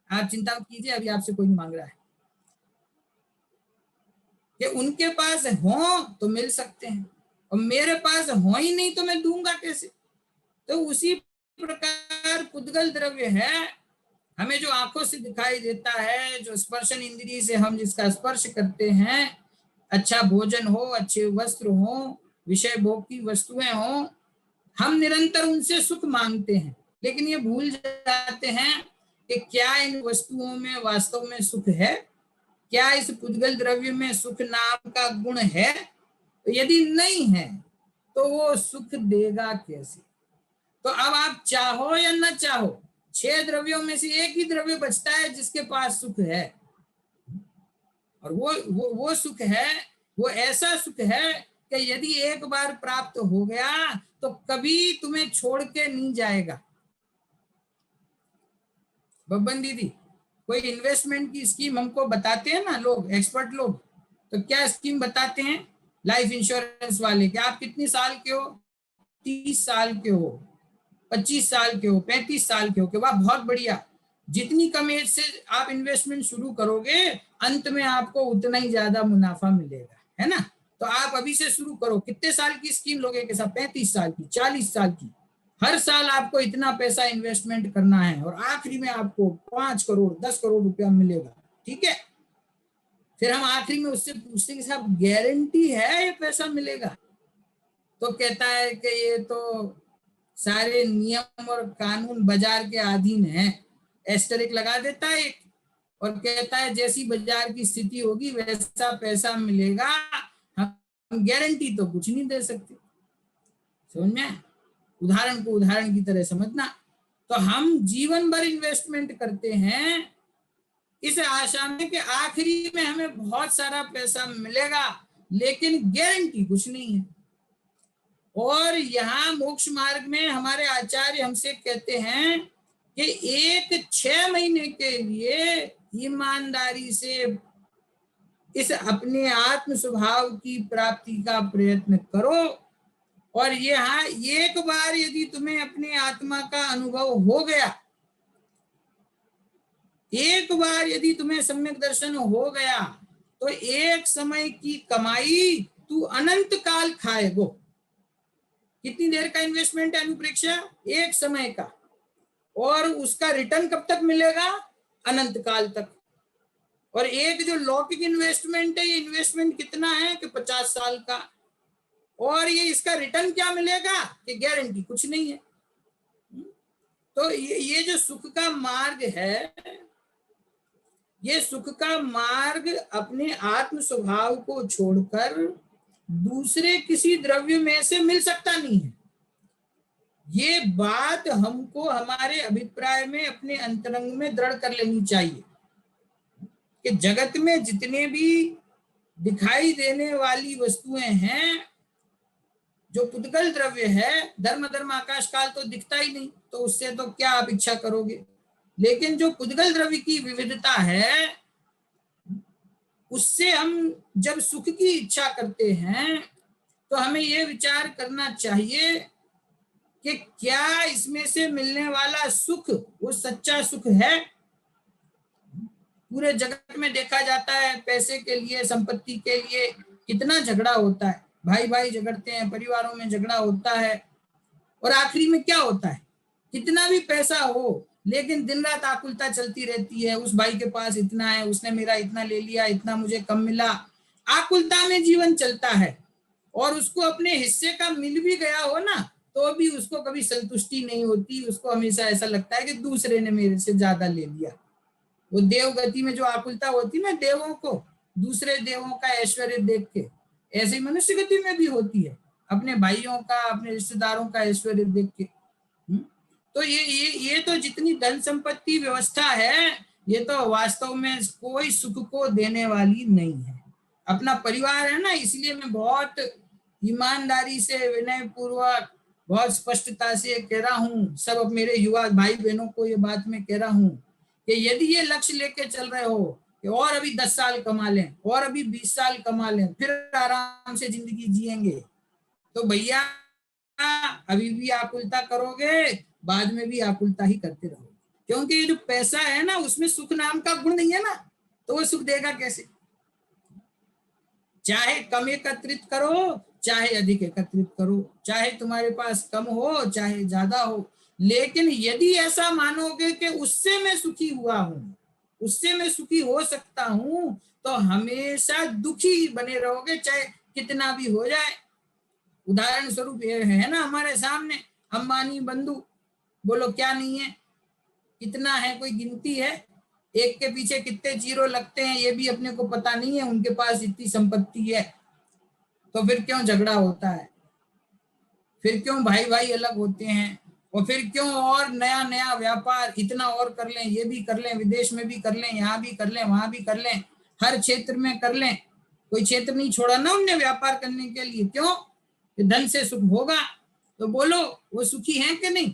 आप चिंता मत कीजिए, अभी आपसे कोई नहीं मांग रहा है। कि उनके पास हो तो मिल सकते हैं, और मेरे पास हो ही नहीं तो मैं दूंगा कैसे? तो उसी प्रकार पुद्गल द्रव्य है, हमें जो आंखों से दिखाई देता है, जो स्पर्शन इंद्रिय से हम जिसका स्पर्श करते हैं, अच्छा भोजन हो, अच्छे वस्त्र हो, विषय भोग की वस्तुएं हो, हम निरंतर उनसे सुख मांगते हैं। लेकिन ये भूल जाते हैं कि क्या इन वस्तुओं में वास्तव में सुख है? क्या इस पुद्गल द्रव्य में सुख नाम का गुण है? तो यदि नहीं है तो वो सुख देगा कैसे? तो अब आप चाहो या न चाहो, 6 द्रव्यों में से एक ही द्रव्य बचता है जिसके पास सुख है, और वो सुख है, वो ऐसा सुख है कि यदि एक बार प्राप्त हो गया तो कभी तुम्हें छोड़ के नहीं जाएगा। बब्बन दीदी, कोई इन्वेस्टमेंट की स्कीम हमको बताते हैं ना लोग, एक्सपर्ट लोग, तो क्या स्कीम बताते हैं लाइफ इंश्योरेंस वाले? कि आप कितने साल के हो? 30 साल के हो, 25 साल के हो, 35 साल के हो, कि वाह बहुत बढ़िया, जितनी कम एज से आप इन्वेस्टमेंट शुरू करोगे अंत में आपको उतना ही ज्यादा मुनाफा मिलेगा, है ना? तो आप अभी से शुरू करो। कितने साल की स्कीम लोगे के साथ? 35 साल की, 40 साल की। हर साल आपको इतना पैसा इन्वेस्टमेंट करना है और आखिरी में आपको 5 करोड़ 10 करोड़ रुपया मिलेगा, ठीक है? फिर हम आखिरी में उससे पूछते हैं कि साहब गारंटी है ये पैसा मिलेगा? तो कहता है कि ये तो सारे नियम और कानून बाजार के अधीन है। एस्टेरिक लगा देता है एक, और कहता है जैसी बाजार की स्थिति होगी वैसा पैसा मिलेगा, हम गारंटी तो कुछ नहीं दे सकते। समझ में? उदाहरण को उदाहरण की तरह समझना। तो हम जीवन भर इन्वेस्टमेंट करते हैं इस आशा में कि आखिरी में हमें बहुत सारा पैसा मिलेगा, लेकिन गारंटी कुछ नहीं है। और यहाँ मोक्ष मार्ग में हमारे आचार्य हमसे कहते हैं कि एक 6 महीने के लिए ईमानदारी से इस अपने आत्म स्वभाव की प्राप्ति का प्रयत्न करो, और यहाँ एक बार यदि तुम्हें अपने आत्मा का अनुभव हो गया, एक बार यदि तुम्हें सम्यक दर्शन हो गया, तो एक समय की कमाई तू अनंत काल खाएगो। कितनी देर का इन्वेस्टमेंट है अनुप्रेक्षा? एक समय का, और उसका रिटर्न कब तक मिलेगा? अनंत काल तक। और एक जो लौकिक इन्वेस्टमेंट है, ये इन्वेस्टमेंट कितना है कि 50 साल का, और ये इसका रिटर्न क्या मिलेगा कि गारंटी कुछ नहीं है। तो ये जो सुख का मार्ग है, ये सुख का मार्ग अपने आत्म स्वभाव को छोड़कर दूसरे किसी द्रव्य में से मिल सकता नहीं है। ये बात हमको हमारे अभिप्राय में अपने अंतरंग में दृढ़ कर लेनी चाहिए कि जगत में जितने भी दिखाई देने वाली वस्तुएं हैं, जो पुद्गल द्रव्य है, धर्म धर्म आकाश काल तो दिखता ही नहीं, तो उससे तो क्या आप इच्छा करोगे। लेकिन जो पुद्गल द्रव्य की विविधता है, उससे हम जब सुख की इच्छा करते हैं तो हमें यह विचार करना चाहिए कि क्या इसमें से मिलने वाला सुख वो सच्चा सुख है। पूरे जगत में देखा जाता है पैसे के लिए, संपत्ति के लिए कितना झगड़ा होता है, भाई भाई झगड़ते हैं, परिवारों में झगड़ा होता है, और आखिरी में क्या होता है, कितना भी पैसा हो लेकिन दिन रात आकुलता चलती रहती है। उस भाई के पास इतना है, उसने मेरा इतना ले लिया, इतना मुझे कम मिला। आकुलता में जीवन चलता है, और उसको अपने हिस्से का मिल भी गया हो ना, तो भी उसको कभी संतुष्टि नहीं होती। उसको हमेशा ऐसा लगता है कि दूसरे ने मेरे से ज्यादा ले लिया। वो देव गति में जो आकुलता होती ना देवों को, दूसरे देवों का ऐश्वर्य देख के, ऐसे ही मनुष्य गति में भी होती है, अपने भाइयों का, अपने रिश्तेदारों का ऐश्वर्य देख के। तो ये तो जितनी धन संपत्ति व्यवस्था है, ये तो वास्तव में कोई सुख को देने वाली नहीं है। अपना परिवार है ना, इसलिए मैं बहुत ईमानदारी से, विनय पूर्वक, बहुत स्पष्टता से कह रहा हूँ, सब मेरे युवा भाई बहनों को ये बात मैं कह रहा हूँ कि यदि ये लक्ष्य लेके चल रहे हो कि और अभी 10 साल कमा लें, और अभी 20 साल कमा लें, फिर आराम से जिंदगी जिएंगे, तो भैया अभी भी आकुलता करोगे, बाद में भी आकुलता ही करते रहोगे। क्योंकि ये जो पैसा है ना, उसमें सुख नाम का गुण नहीं है ना, तो वो सुख देगा कैसे। चाहे कम एकत्रित करो, चाहे अधिक एकत्रित करो, चाहे तुम्हारे पास कम हो चाहे ज्यादा हो, लेकिन यदि ऐसा मानोगे कि उससे मैं सुखी हुआ हूं, उससे मैं सुखी हो सकता हूं, तो हमेशा दुखी बने रहोगे, चाहे कितना भी हो जाए। उदाहरण स्वरूप ये है ना हमारे सामने, अंबानी बंधु, बोलो क्या नहीं है, कितना है, कोई गिनती है? एक के पीछे कितने जीरो लगते हैं ये भी अपने को पता नहीं है। उनके पास इतनी संपत्ति है, तो फिर क्यों झगड़ा होता है, फिर क्यों भाई भाई अलग होते हैं, और फिर क्यों और नया नया व्यापार इतना और कर लें, ये भी कर लें, विदेश में भी कर लें, यहाँ भी कर लें, वहां भी कर लें, हर क्षेत्र में कर लें, कोई क्षेत्र नहीं छोड़ा ना उनने व्यापार करने के लिए। क्यों? धन से सुख होगा। तो बोलो वो सुखी हैं कि नहीं?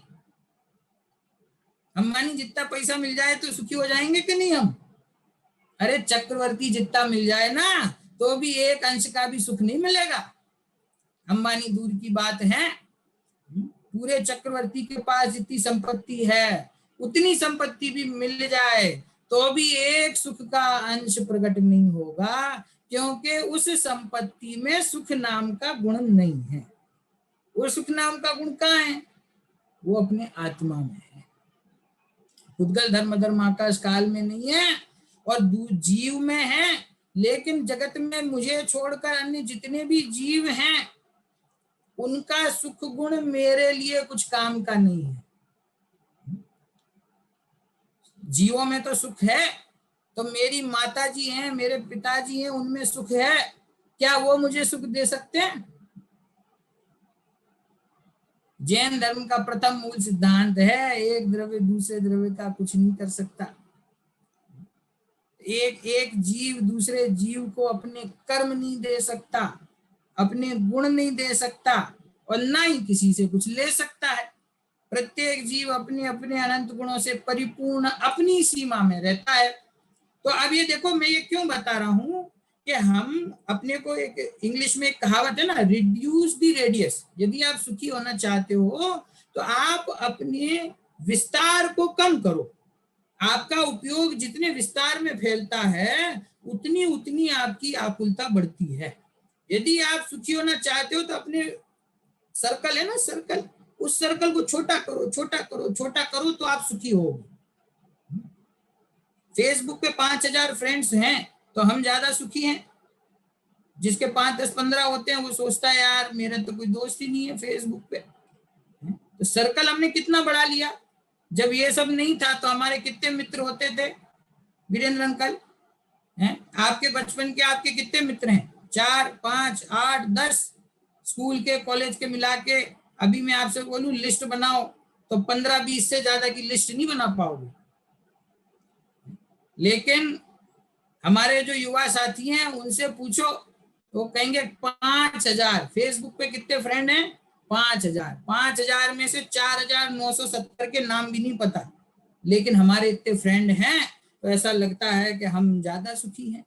अंबानी जितना पैसा मिल जाए तो सुखी हो जाएंगे कि नहीं हम? अरे चक्रवर्ती जितना मिल जाए ना, तो भी एक अंश का भी सुख नहीं मिलेगा। अंबानी दूर की बात है, पूरे चक्रवर्ती के पास जितनी संपत्ति है, उतनी संपत्ति भी मिल जाए तो भी एक सुख का अंश प्रकट नहीं होगा, क्योंकि उस संपत्ति में सुख नाम का गुण नहीं है। वो सुख नाम का गुण कहाँ है? वो अपने आत्मा में है, पुद्गल धर्म धर्म आकाश काल में नहीं है, और जीव में है। लेकिन जगत में मुझे छोड़कर अन्य जितने भी जीव हैं, उनका सुख गुण मेरे लिए कुछ काम का नहीं है। जीवों में तो सुख है, तो मेरी माता जी हैं, मेरे पिताजी हैं, उनमें सुख है, क्या वो मुझे सुख दे सकते हैं? जैन धर्म का प्रथम मूल सिद्धांत है, एक द्रव्य दूसरे द्रव्य का कुछ नहीं कर सकता। एक जीव दूसरे जीव को अपने कर्म नहीं दे सकता, अपने गुण नहीं दे सकता, और ना ही किसी से कुछ ले सकता है। प्रत्येक जीव अपने अपने अनंत गुणों से परिपूर्ण अपनी सीमा में रहता है। तो अब ये देखो, मैं ये क्यों बता रहा हूं कि हम अपने को, एक इंग्लिश में एक कहावत है ना, रिड्यूस द रेडियस। यदि आप सुखी होना चाहते हो तो आप अपने विस्तार को कम करो। आपका उपयोग जितने विस्तार में फैलता है, उतनी उतनी आपकी आकुलता बढ़ती है। यदि आप सुखी होना चाहते हो तो अपने सर्कल है ना, सर्कल, उस सर्कल को छोटा करो, छोटा करो, छोटा करो, तो आप सुखी होगे। फेसबुक पे 5000 फ्रेंड्स हैं तो हम ज्यादा सुखी हैं। जिसके 5, 10, 15 होते हैं वो सोचता है यार मेरा तो कोई दोस्त ही नहीं है फेसबुक पे। तो सर्कल हमने कितना बढ़ा लिया। जब ये सब नहीं था तो हमारे कितने मित्र होते थे वीरेंद्र अंकल हैं? आपके बचपन के आपके कितने मित्र हैं? 4, 5, 8, 10 स्कूल के कॉलेज के मिला के। अभी मैं आपसे बोलूं लिस्ट बनाओ तो 15-20 से ज्यादा की लिस्ट नहीं बना पाओगे। लेकिन हमारे जो युवा साथी हैं उनसे पूछो तो कहेंगे 5000। फेसबुक पे कितने फ्रेंड हैं? 5000। 5000 में से 4970 के नाम भी नहीं पता, लेकिन हमारे इतने फ्रेंड हैं तो ऐसा लगता है कि हम ज्यादा सुखी हैं।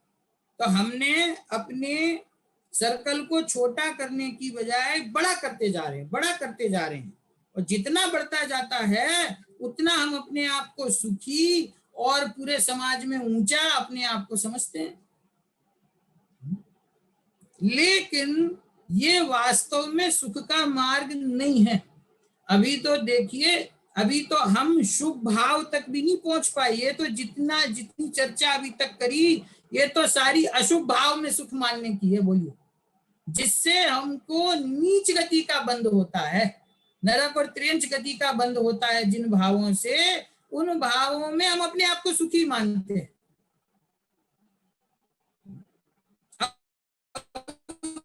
तो हमने अपने सर्कल को छोटा करने की बजाय बड़ा करते जा रहे हैं, बड़ा करते जा रहे हैं। और जितना बढ़ता जाता है उतना हम अपने आप को सुखी और पूरे समाज में ऊंचा अपने आप को समझते हैं। लेकिन ये वास्तव में सुख का मार्ग नहीं है। अभी तो देखिए, अभी तो हम शुभ भाव तक भी नहीं पहुंच पाए। ये तो जितनी चर्चा अभी तक करी ये तो सारी अशुभ भाव में सुख मानने की है। बोलिए, जिससे हमको नीच गति का बंध होता है, नरक और त्रियंच गति का बंध होता है जिन भावों से, उन भावों में हम अपने आप को सुखी मानते हैं।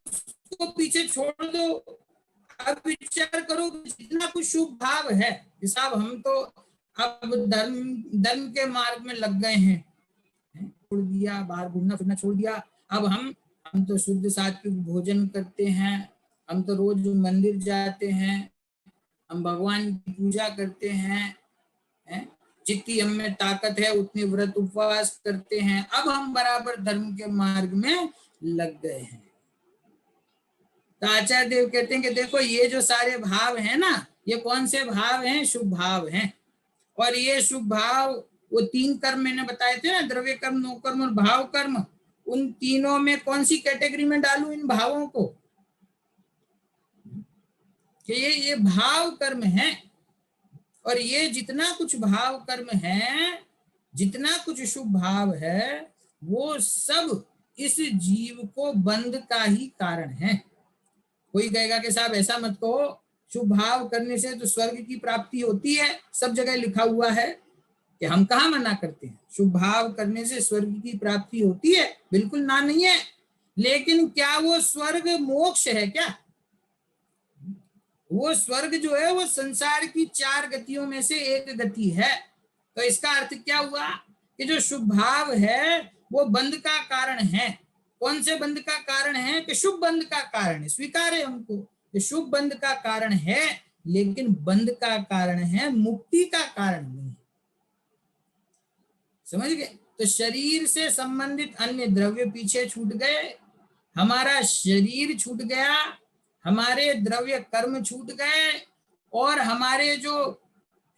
उसको पीछे छोड़ दो, अब विचार करो जितना कुछ शुभ भाव है। साहब हम तो अब धर्म के मार्ग में लग गए हैं, छोड़ दिया, बाहर घूमना फिरना छोड़ दिया। अब हम तो शुद्ध सात्विक भोजन करते हैं, हम तो रोज मंदिर जाते हैं, हम भगवान की पूजा करते हैं, जितनी हम में ताकत है उतने व्रत उपवास करते हैं। अब हम बराबर धर्म के मार्ग में लग गए हैं। तो आचार्य देव कहते हैं कि देखो ये जो सारे भाव हैं ना, ये कौन से भाव हैं? शुभ भाव हैं। और ये शुभ भाव वो 3 कर्म मैंने बताए थे ना, द्रव्य कर्म, नो कर्म और भाव कर्म। उन तीनों में कौन सी कैटेगरी में डालूं इन भावों को? कि ये भाव कर्म है। और ये जितना कुछ भाव कर्म है, जितना कुछ शुभ भाव है, वो सब इस जीव को बंध का ही कारण है। कोई कहेगा कि साहब ऐसा मत कहो, शुभ भाव करने से तो स्वर्ग की प्राप्ति होती है, सब जगह लिखा हुआ है। कि हम कहाँ मना करते हैं? शुभ भाव करने से स्वर्ग की प्राप्ति होती है, बिल्कुल ना नहीं है। लेकिन क्या वो स्वर्ग मोक्ष है क्या? वो स्वर्ग जो है वो संसार की 4 गतियों में से एक गति है। तो इसका अर्थ क्या हुआ कि जो शुभ भाव है वो बंध का कारण है। कौन से बंध का कारण है? कि शुभ बंध का कारण है। स्वीकार है हमको कि शुभ बंध का कारण है, लेकिन बंध का कारण है, मुक्ति का कारण नहीं। समझ गए? तो शरीर से संबंधित अन्य द्रव्य पीछे छूट गए, हमारा शरीर छूट गया, हमारे द्रव्य कर्म छूट गए, और हमारे जो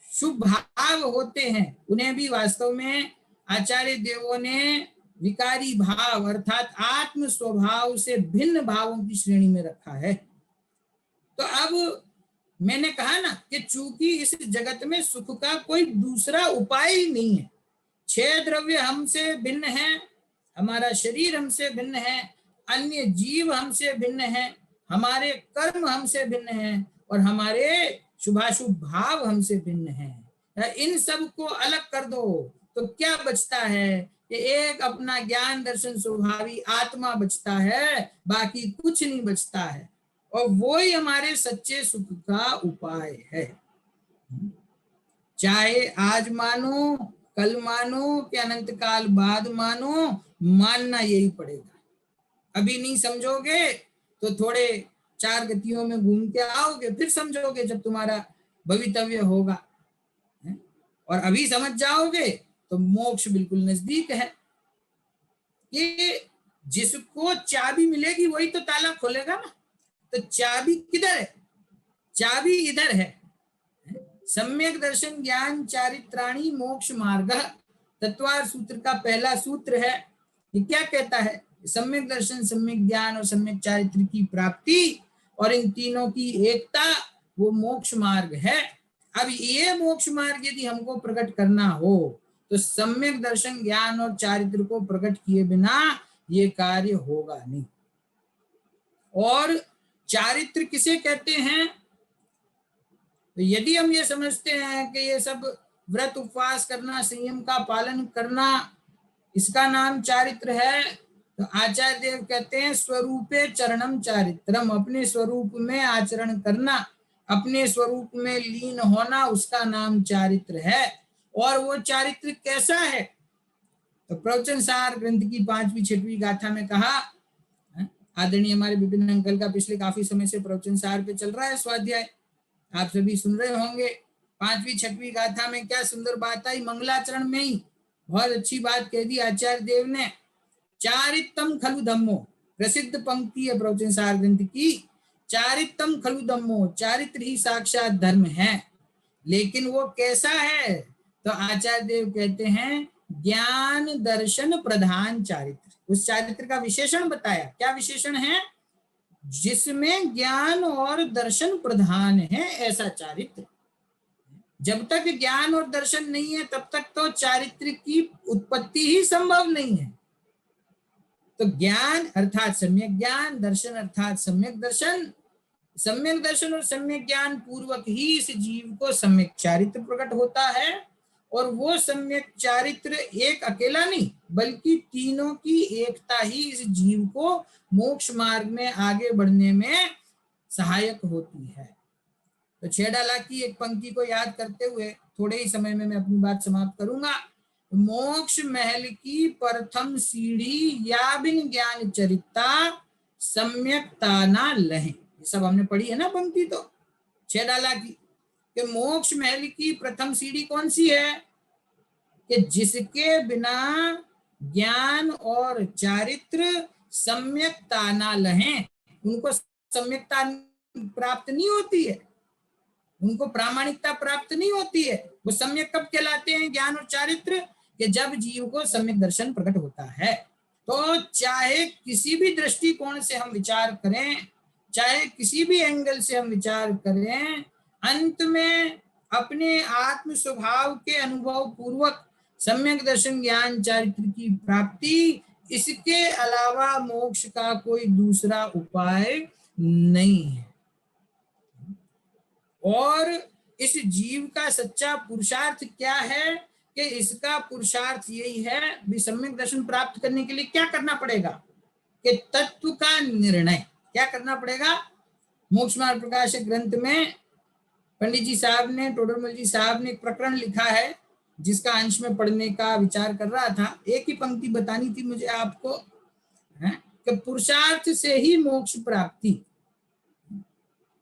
शुभ भाव होते हैं उन्हें भी वास्तव में आचार्य देवों ने विकारी भाव अर्थात आत्म स्वभाव से भिन्न भावों की श्रेणी में रखा है। तो अब मैंने कहा ना कि चूंकि इस जगत में सुख का कोई दूसरा उपाय ही नहीं है। 6 द्रव्य हमसे भिन्न हैं, हमारा शरीर हमसे भिन्न है, अन्य जीव हमसे भिन्न है, हमारे कर्म हमसे भिन्न हैं, और हमारे शुभाशुभ भाव हमसे भिन्न हैं। इन सब को अलग कर दो तो क्या बचता है? कि एक अपना ज्ञान दर्शन स्वभावी आत्मा बचता है, बाकी कुछ नहीं बचता है। और वो ही हमारे सच्चे सुख का उपाय है। चाहे आज मानो, कल मानो, कि अनंत काल बाद मानो, मानना यही पड़ेगा। अभी नहीं समझोगे तो थोड़े 4 गतियों में घूम के आओगे, फिर समझोगे जब तुम्हारा भवितव्य होगा। और अभी समझ जाओगे तो मोक्ष बिल्कुल नजदीक है। कि जिसको चाबी मिलेगी वही तो ताला खोलेगा ना। तो चाबी किधर है? चाबी इधर है। सम्यक दर्शन ज्ञान चारित्राणी मोक्ष मार्ग, तत्वार सूत्र का पहला सूत्र है। ये क्या कहता है? सम्यक दर्शन, सम्यक ज्ञान और सम्यक चारित्र की प्राप्ति, और इन तीनों की एकता, वो मोक्ष मार्ग है। अब ये मोक्ष मार्ग यदि हमको प्रकट करना हो तो सम्यक दर्शन ज्ञान और चारित्र को प्रकट किए बिना ये कार्य होगा नहीं। और चारित्र किसे कहते हैं? तो यदि हम ये समझते हैं कि ये सब व्रत उपवास करना, संयम का पालन करना, इसका नाम चारित्र है, तो आचार्य देव कहते हैं स्वरूपे चरणम चारित्रम, अपने स्वरूप में आचरण करना, अपने स्वरूप में लीन होना, उसका नाम चारित्र है। और वो चारित्र कैसा है? तो प्रवचन सार ग्रंथ की 5वीं 6वीं गाथा में कहा, आदरणीय हमारे विपिन अंकल का पिछले काफी समय से प्रवचन सार पे चल रहा है स्वाध्याय, आप सभी सुन रहे होंगे। 5वीं 6वीं गाथा में क्या सुंदर बात आई, मंगलाचरण में ही बहुत अच्छी बात कह दी आचार्य देव ने। चारित्रम खलु धम्मो, प्रसिद्ध पंक्ति है प्रवचन सार ग्रंथ की, चारित्रम खलु धम्मो, चारित्र ही साक्षात धर्म है। लेकिन वो कैसा है? तो आचार्य देव कहते हैं ज्ञान दर्शन प्रधान चारित्र। उस चारित्र का विशेषण बताया, क्या विशेषण है? जिसमें ज्ञान और दर्शन प्रधान है, ऐसा चारित्र। जब तक ज्ञान और दर्शन नहीं है तब तक तो चारित्र की उत्पत्ति ही संभव नहीं है। तो ज्ञान अर्थात सम्यक ज्ञान, दर्शन अर्थात सम्यक दर्शन, सम्यक दर्शन और सम्यक ज्ञान पूर्वक ही इस जीव को सम्यक चारित्र प्रकट होता है। और वो सम्यक चारित्र एक अकेला नहीं बल्कि तीनों की एकता ही इस जीव को मोक्ष मार्ग में आगे बढ़ने में सहायक होती है। तो छेडाला की एक पंक्ति को याद करते हुए थोड़े ही समय में मैं अपनी बात समाप्त करूंगा। मोक्ष महल की प्रथम सीढ़ी या बिन ज्ञान चरिता सम्यकता ना लहे, ये सब हमने पढ़ी है ना पंक्ति तो छेडाला की, कि मोक्ष महल की प्रथम सीढ़ी कौन सी है? कि जिसके बिना ज्ञान और चारित्र सम्यकता ना लहें, उनको सम्यकता प्राप्त नहीं होती है, उनको प्रामाणिकता प्राप्त नहीं होती है। वो सम्यक कब कहलाते हैं? ज्ञान और चारित्र, कि जब जीव को सम्यक दर्शन प्रकट होता है। तो चाहे किसी भी दृष्टिकोण से हम विचार करें, चाहे किसी भी एंगल से हम विचार करें, अंत में अपने आत्म स्वभाव के अनुभव पूर्वक सम्यक दर्शन ज्ञान चारित्र की प्राप्ति, इसके अलावा मोक्ष का कोई दूसरा उपाय नहीं है। और इस जीव का सच्चा पुरुषार्थ क्या है? कि इसका पुरुषार्थ यही है, भी सम्यक दर्शन प्राप्त करने के लिए क्या करना पड़ेगा? कि तत्व का निर्णय क्या करना पड़ेगा? मोक्ष मार्ग प्रकाशक ग्रंथ में पंडित जी साहब ने, टोडरमल जी साहब ने एक प्रकरण लिखा है जिसका अंश में पढ़ने का विचार कर रहा था। एक ही पंक्ति बतानी थी मुझे आपको, है कि पुरुषार्थ से ही मोक्ष प्राप्ति।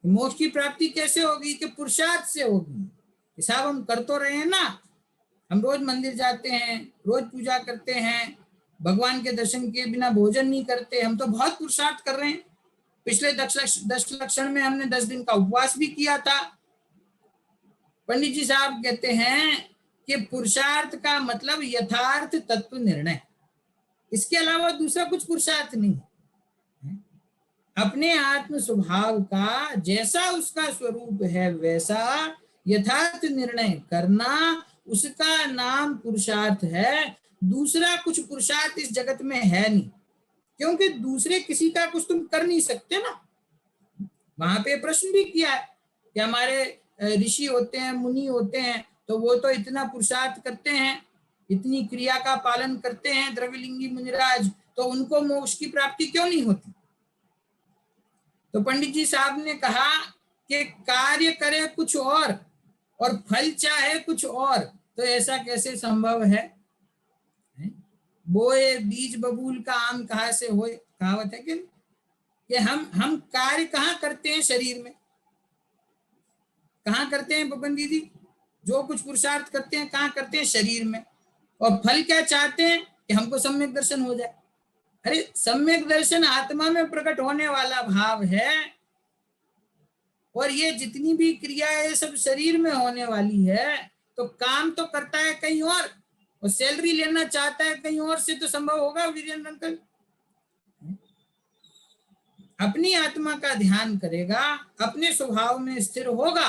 मोक्ष की प्राप्ति कैसे होगी? कि पुरुषार्थ से होगी। हिसाब हम कर तो रहे हैं ना, हम रोज मंदिर जाते हैं, रोज पूजा करते हैं, भगवान के दर्शन के बिना भोजन नहीं करते, हम तो बहुत पुरुषार्थ कर रहे हैं। पिछले 10 लक्षण में हमने 10 दिन का उपवास भी किया था। पंडित जी साहब कहते हैं कि पुरुषार्थ का मतलब यथार्थ तत्व निर्णय, इसके अलावा दूसरा कुछ पुरुषार्थ नहीं। अपने आत्म स्वभाव का जैसा उसका स्वरूप है वैसा यथार्थ निर्णय करना, उसका नाम पुरुषार्थ है। दूसरा कुछ पुरुषार्थ इस जगत में है नहीं, क्योंकि दूसरे किसी का कुछ तुम कर नहीं सकते ना। वहां पे प्रश्न भी किया है कि हमारे ऋषि होते हैं, मुनि होते हैं, तो वो तो इतना पुरुषार्थ करते हैं, इतनी क्रिया का पालन करते हैं, द्रव्यलिंगी मुनिराज, तो उनको मोक्ष की प्राप्ति क्यों नहीं होती? तो पंडित जी साहब ने कहा कि कार्य करे कुछ और फल चाहे कुछ और, तो ऐसा कैसे संभव है? बोए बीज बबूल का आम कहाँ से होए, कहावत है कि हम कार्य कहाँ करते हैं? शरीर में कहाँ करते हैं बबन दीदी? जो कुछ पुरुषार्थ करते हैं कहाँ करते हैं? शरीर में। और फल क्या चाहते हैं? कि हमको सम्यक दर्शन हो जाए। अरे सम्यक दर्शन आत्मा में प्रकट होने वाला भाव है, और ये जितनी भी क्रिया है सब शरीर में होने वाली है। तो काम तो करता है कहीं और सैलरी लेना चाहता है कहीं और से, तो संभव होगा वीरेंद्र अंकल? अपनी आत्मा का ध्यान करेगा, अपने स्वभाव में स्थिर होगा,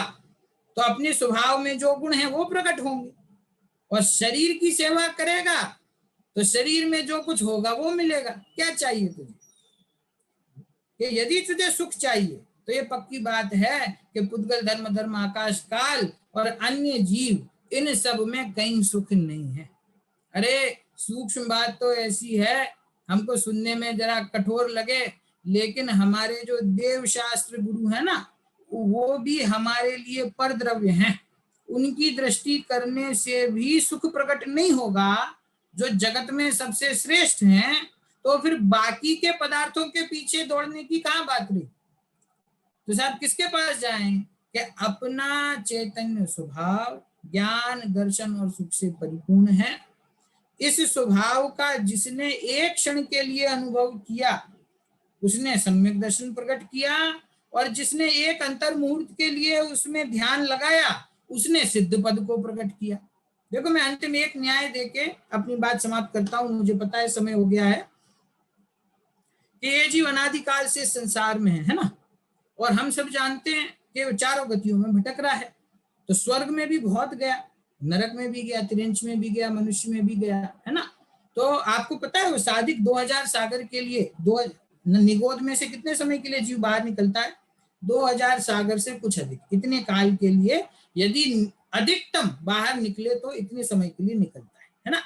तो अपने स्वभाव में जो गुण है वो प्रकट होंगे। और शरीर की सेवा करेगा तो शरीर में जो कुछ होगा वो मिलेगा। क्या चाहिए तुझे? कि यदि तुझे सुख चाहिए तो ये पक्की बात है कि पुद्गल धर्म धर्म आकाश काल और अन्य जीव इन सब में कहीं सुख नहीं है। अरे सूक्ष्म बात तो ऐसी है, हमको सुनने में जरा कठोर लगे, लेकिन हमारे जो देव शास्त्र गुरु है ना, वो भी हमारे लिए पर द्रव्य हैं। उनकी दृष्टि करने से भी सुख प्रकट नहीं होगा, जो जगत में सबसे श्रेष्ठ हैं, तो फिर बाकी के पदार्थों के पीछे दौड़ने की कहाँ बात रही। तो साहब किसके पास जाएं कि अपना चैतन्य स्वभाव ज्ञान दर्शन और सुख से परिपूर्ण है। इस स्वभाव का जिसने एक क्षण के लिए अनुभव किया उसने सम्यक दर्शन प्रकट किया, और जिसने एक अंतर मुहूर्त के लिए उसमें ध्यान लगाया उसने सिद्ध पद को प्रकट किया। देखो मैं अंत में एक न्याय देके अपनी बात समाप्त करता हूं, मुझे पता है समय हो गया है, कि ये जीव अनादिकाल से संसार में है ना, और हम सब जानते हैं कि वो चारों गतियों में भटक रहा है। तो स्वर्ग में भी बहुत गया, नरक में भी गया, त्रिंच में भी गया, मनुष्य में भी गया, है ना। तो आपको पता है वो साधिक 2000 सागर के लिए निगोद में से कितने समय के लिए जीव बाहर निकलता है? 2000 सागर से कुछ अधिक, इतने काल के लिए यदि अधिकतम बाहर निकले तो इतने समय के लिए निकलता है ना।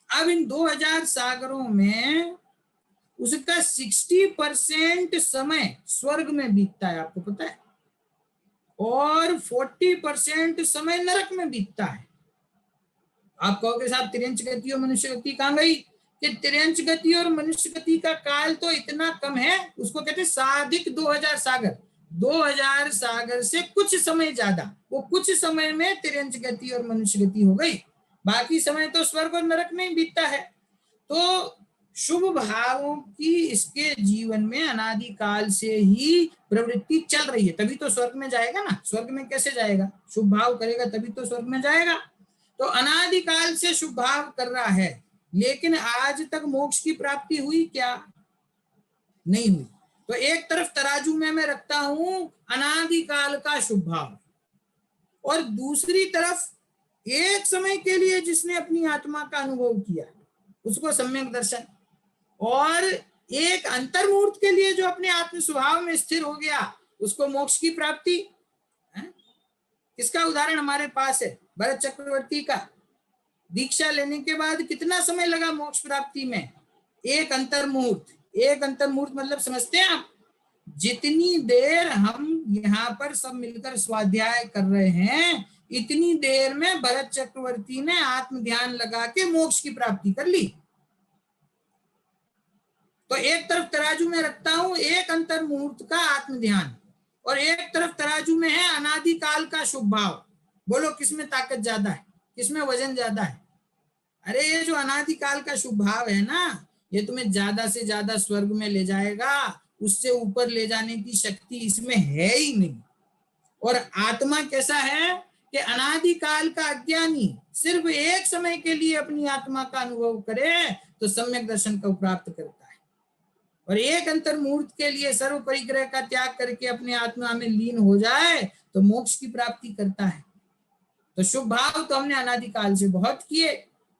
अब इन 2000 सागरों में उसका 60% समय स्वर्ग में बीतता है, आपको पता है, और 40% समय नरक में बीतता है। आप कहोगे साहब तिर्यंच गति और मनुष्य गति कहाँ गई? कि तिर्यंच गति और मनुष्य गति का काल तो इतना कम है, उसको कहते हैं साधिक 2000 सागर। 2000 सागर से कुछ समय ज्यादा, वो कुछ समय में तिर्यंच गति और मनुष्य गति हो गई, बाकी समय तो स्वर्ग और नरक में ही बीतता है। तो शुभ भावों की इसके जीवन में अनादिकाल से ही प्रवृत्ति चल रही है, तभी तो स्वर्ग में जाएगा ना। स्वर्ग में कैसे जाएगा? शुभ भाव करेगा तभी तो स्वर्ग में जाएगा। तो अनादिकाल से शुभ भाव कर रहा है, लेकिन आज तक मोक्ष की प्राप्ति हुई क्या? नहीं हुई। तो एक तरफ तराजू में मैं रखता हूं अनादिकाल का शुभ भाव, और दूसरी तरफ एक समय के लिए जिसने अपनी आत्मा का अनुभव किया उसको सम्यक दर्शन, और एक अंतर मुहूर्त के लिए जो अपने आत्म स्वभाव में स्थिर हो गया उसको मोक्ष की प्राप्ति है? इसका उदाहरण हमारे पास है भरत चक्रवर्ती का। दीक्षा लेने के बाद कितना समय लगा मोक्ष प्राप्ति में? एक अंतर मुहूर्त। एक अंतर मुहूर्त मतलब समझते हैं आप? जितनी देर हम यहाँ पर सब मिलकर स्वाध्याय कर रहे हैं, इतनी देर में भरत चक्रवर्ती ने आत्म ध्यान लगा के मोक्ष की प्राप्ति कर ली। तो एक तरफ तराजू में रखता हूं एक अंतर मुहूर्त का आत्म ध्यान, और एक तरफ तराजू में है अनादिकाल का शुभ भाव। बोलो किसमें ताकत ज्यादा है, किसमें वजन ज्यादा है? अरे ये जो अनादिकाल का शुभ भाव है ना, ये तुम्हें ज्यादा से ज्यादा स्वर्ग में ले जाएगा, उससे ऊपर ले जाने की शक्ति इसमें है ही नहीं। और आत्मा कैसा है कि अनादिकाल का अज्ञानी सिर्फ एक समय के लिए अपनी आत्मा का अनुभव करे तो सम्यक दर्शन को प्राप्त करता है, और एक अंतर मुहूर्त के लिए सर्व परिग्रह का त्याग करके अपने आत्मा में लीन हो जाए तो मोक्ष की प्राप्ति करता है। तो शुभ भाव तो हमने अनादिकाल से बहुत किए,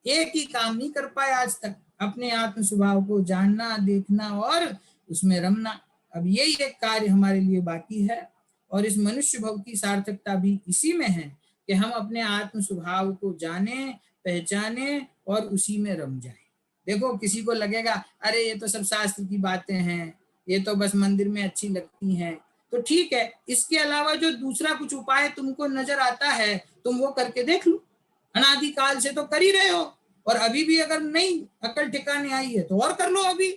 एक ही काम नहीं कर पाए आज तक, अपने आत्म स्वभाव को जानना, देखना और उसमें रमना। अब यही एक कार्य हमारे लिए बाकी है, और इस मनुष्य भव की सार्थकता भी इसी में है कि हम अपने आत्म स्वभाव को जाने, पहचाने और उसी में रम जाए। देखो किसी को लगेगा अरे ये तो सब शास्त्र की बातें हैं, ये तो बस मंदिर में अच्छी लगती हैं, तो ठीक है, इसके अलावा जो दूसरा कुछ उपाय तुमको नजर आता है तुम वो करके देख लो। अनादिकाल से तो कर ही रहे हो, और अभी भी अगर नहीं अकल ठिकाने आई है तो और कर लो अभी,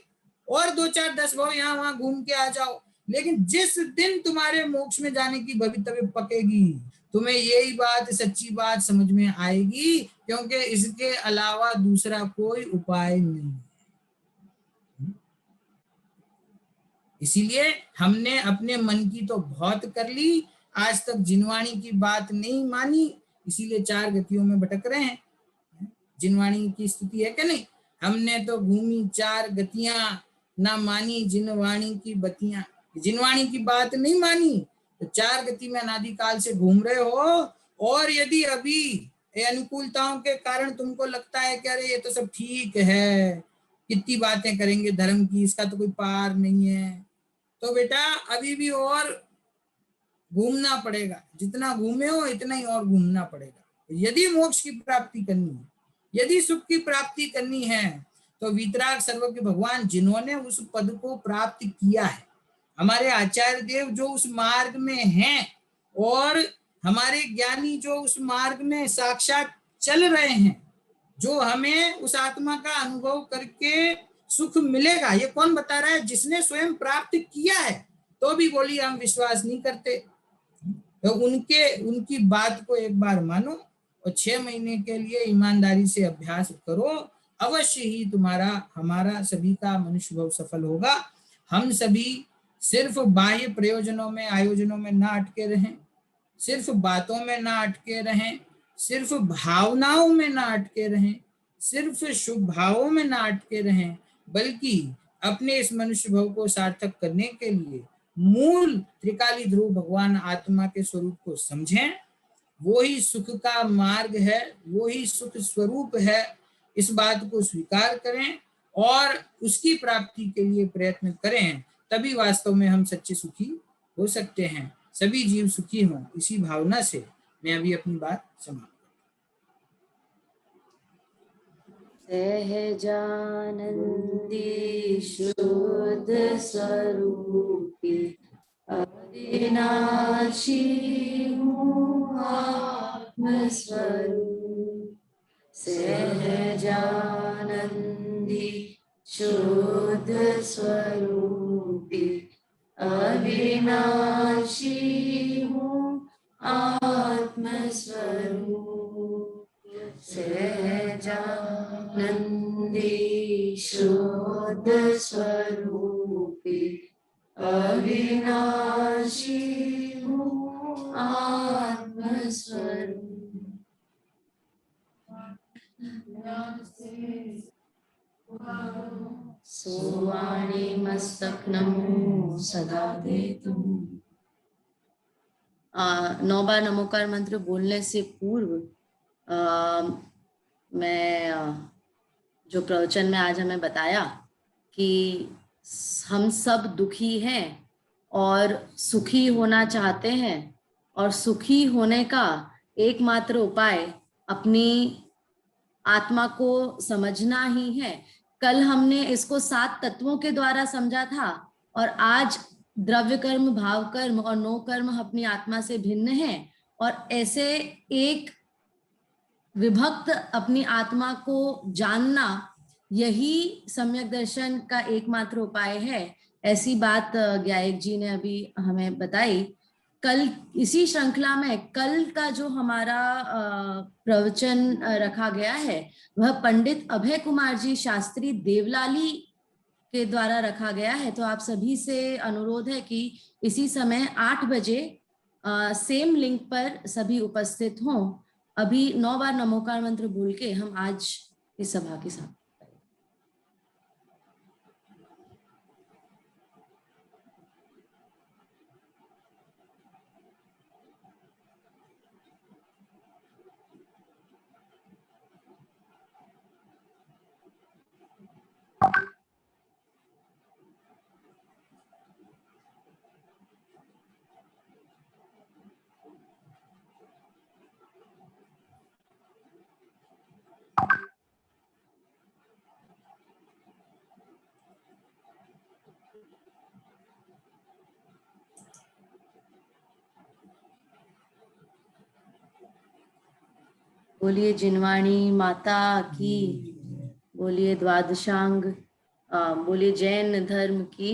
और 2-4-10 भाव यहाँ वहां घूम के आ जाओ। लेकिन जिस दिन तुम्हारे मोक्ष में जाने की भवितव्य पकेगी, तुम्हें यही बात, सच्ची बात समझ में आएगी, क्योंकि इसके अलावा दूसरा कोई उपाय नहीं। इसीलिए हमने अपने मन की तो बहुत कर ली, आज तक जिनवाणी की बात नहीं मानी, इसीलिए 4 गतियों में भटक रहे हैं। जिनवाणी की स्थिति है कि नहीं? हमने तो घूमी 4 गतियां, ना मानी जिनवाणी की बतियां। जिनवाणी की बात नहीं मानी तो 4 गति में अनादिकाल से घूम रहे हो, और यदि अभी अनुकूलताओं के कारण तुमको लगता है कि अरे ये तो सब ठीक है, कितनी बातें करेंगे धर्म की, इसका तो कोई पार नहीं है, तो बेटा अभी भी और घूमना पड़ेगा, जितना घूमे हो इतना ही और घूमना पड़ेगा। यदि मोक्ष की प्राप्ति करनी है, यदि सुख की प्राप्ति करनी है, तो वीतराग सर्वज्ञ भगवान जिन्होंने उस पद को प्राप्त किया है, हमारे आचार्य देव जो उस मार्ग में हैं और हमारे ज्ञानी जो उस मार्ग में साक्षात चल रहे हैं, जो हमें उस आत्मा का अनुभव करके सुख मिलेगा, ये कौन बता रहा है? जिसने स्वयं प्राप्त किया है। तो भी बोलिए हम विश्वास नहीं करते। तो उनकी बात को एक बार मानो और 6 महीने के लिए ईमानदारी से अभ्यास करो, अवश्य ही तुम्हारा हमारा सभी का मनुष्य भव सफल होगा। हम सभी सिर्फ बाह्य प्रयोजनों में आयोजनों में ना अटके रहें, सिर्फ बातों में ना अटके रहें, सिर्फ भावनाओं में ना अटके रहें, सिर्फ शुभ भावों में ना अटके रहें, बल्कि अपने इस मनुष्य भव को सार्थक करने के लिए मूल त्रिकाली ध्रुव भगवान आत्मा के स्वरूप को समझें। वो ही सुख का मार्ग है, वो ही सुख स्वरूप है, इस बात को स्वीकार करें और उसकी प्राप्ति के लिए प्रयत्न करें, तभी वास्तव में हम सच्चे सुखी हो सकते हैं। सभी जीव सुखी हों, इसी भावना से मैं अभी अपनी बात समाप्त। सहजानंदी शुद्ध स्वरूपी अविनाशी हूँ आत्मस्वरूप। सहजानंदी शुद्ध स्वरूपी अविनाशी हूँ आत्मस्वरूप। सहजानंदी शुद्ध स्वरूपी अविनाशी हूँ आत्मस्वरूप। सोवाणी मस्तक नमो सदा दे तुम। 9 बार नमोकार मंत्र बोलने से पूर्व मैं जो प्रवचन में आज हमें बताया कि हम सब दुखी हैं और सुखी होना चाहते हैं, और सुखी होने का एकमात्र उपाय अपनी आत्मा को समझना ही है। कल हमने इसको 7 तत्वों के द्वारा समझा था, और आज द्रव्य कर्म, भाव कर्म और नो कर्म अपनी आत्मा से भिन्न है, और ऐसे एक विभक्त अपनी आत्मा को जानना यही सम्यक दर्शन का एकमात्र उपाय है। ऐसी बात गायक जी ने अभी हमें बताई। कल इसी श्रृंखला में कल का जो हमारा प्रवचन रखा गया है वह पंडित अभय कुमार जी शास्त्री देवलाली के द्वारा रखा गया है। तो आप सभी से अनुरोध है कि इसी समय 8 बजे सेम लिंक पर सभी उपस्थित हों। अभी 9 बार नमोकार मंत्र बोल के हम आज इस सभा के साथ बोलिए। जिनवाणी माता की, बोलिए द्वादशांग, बोलिए जैन धर्म की।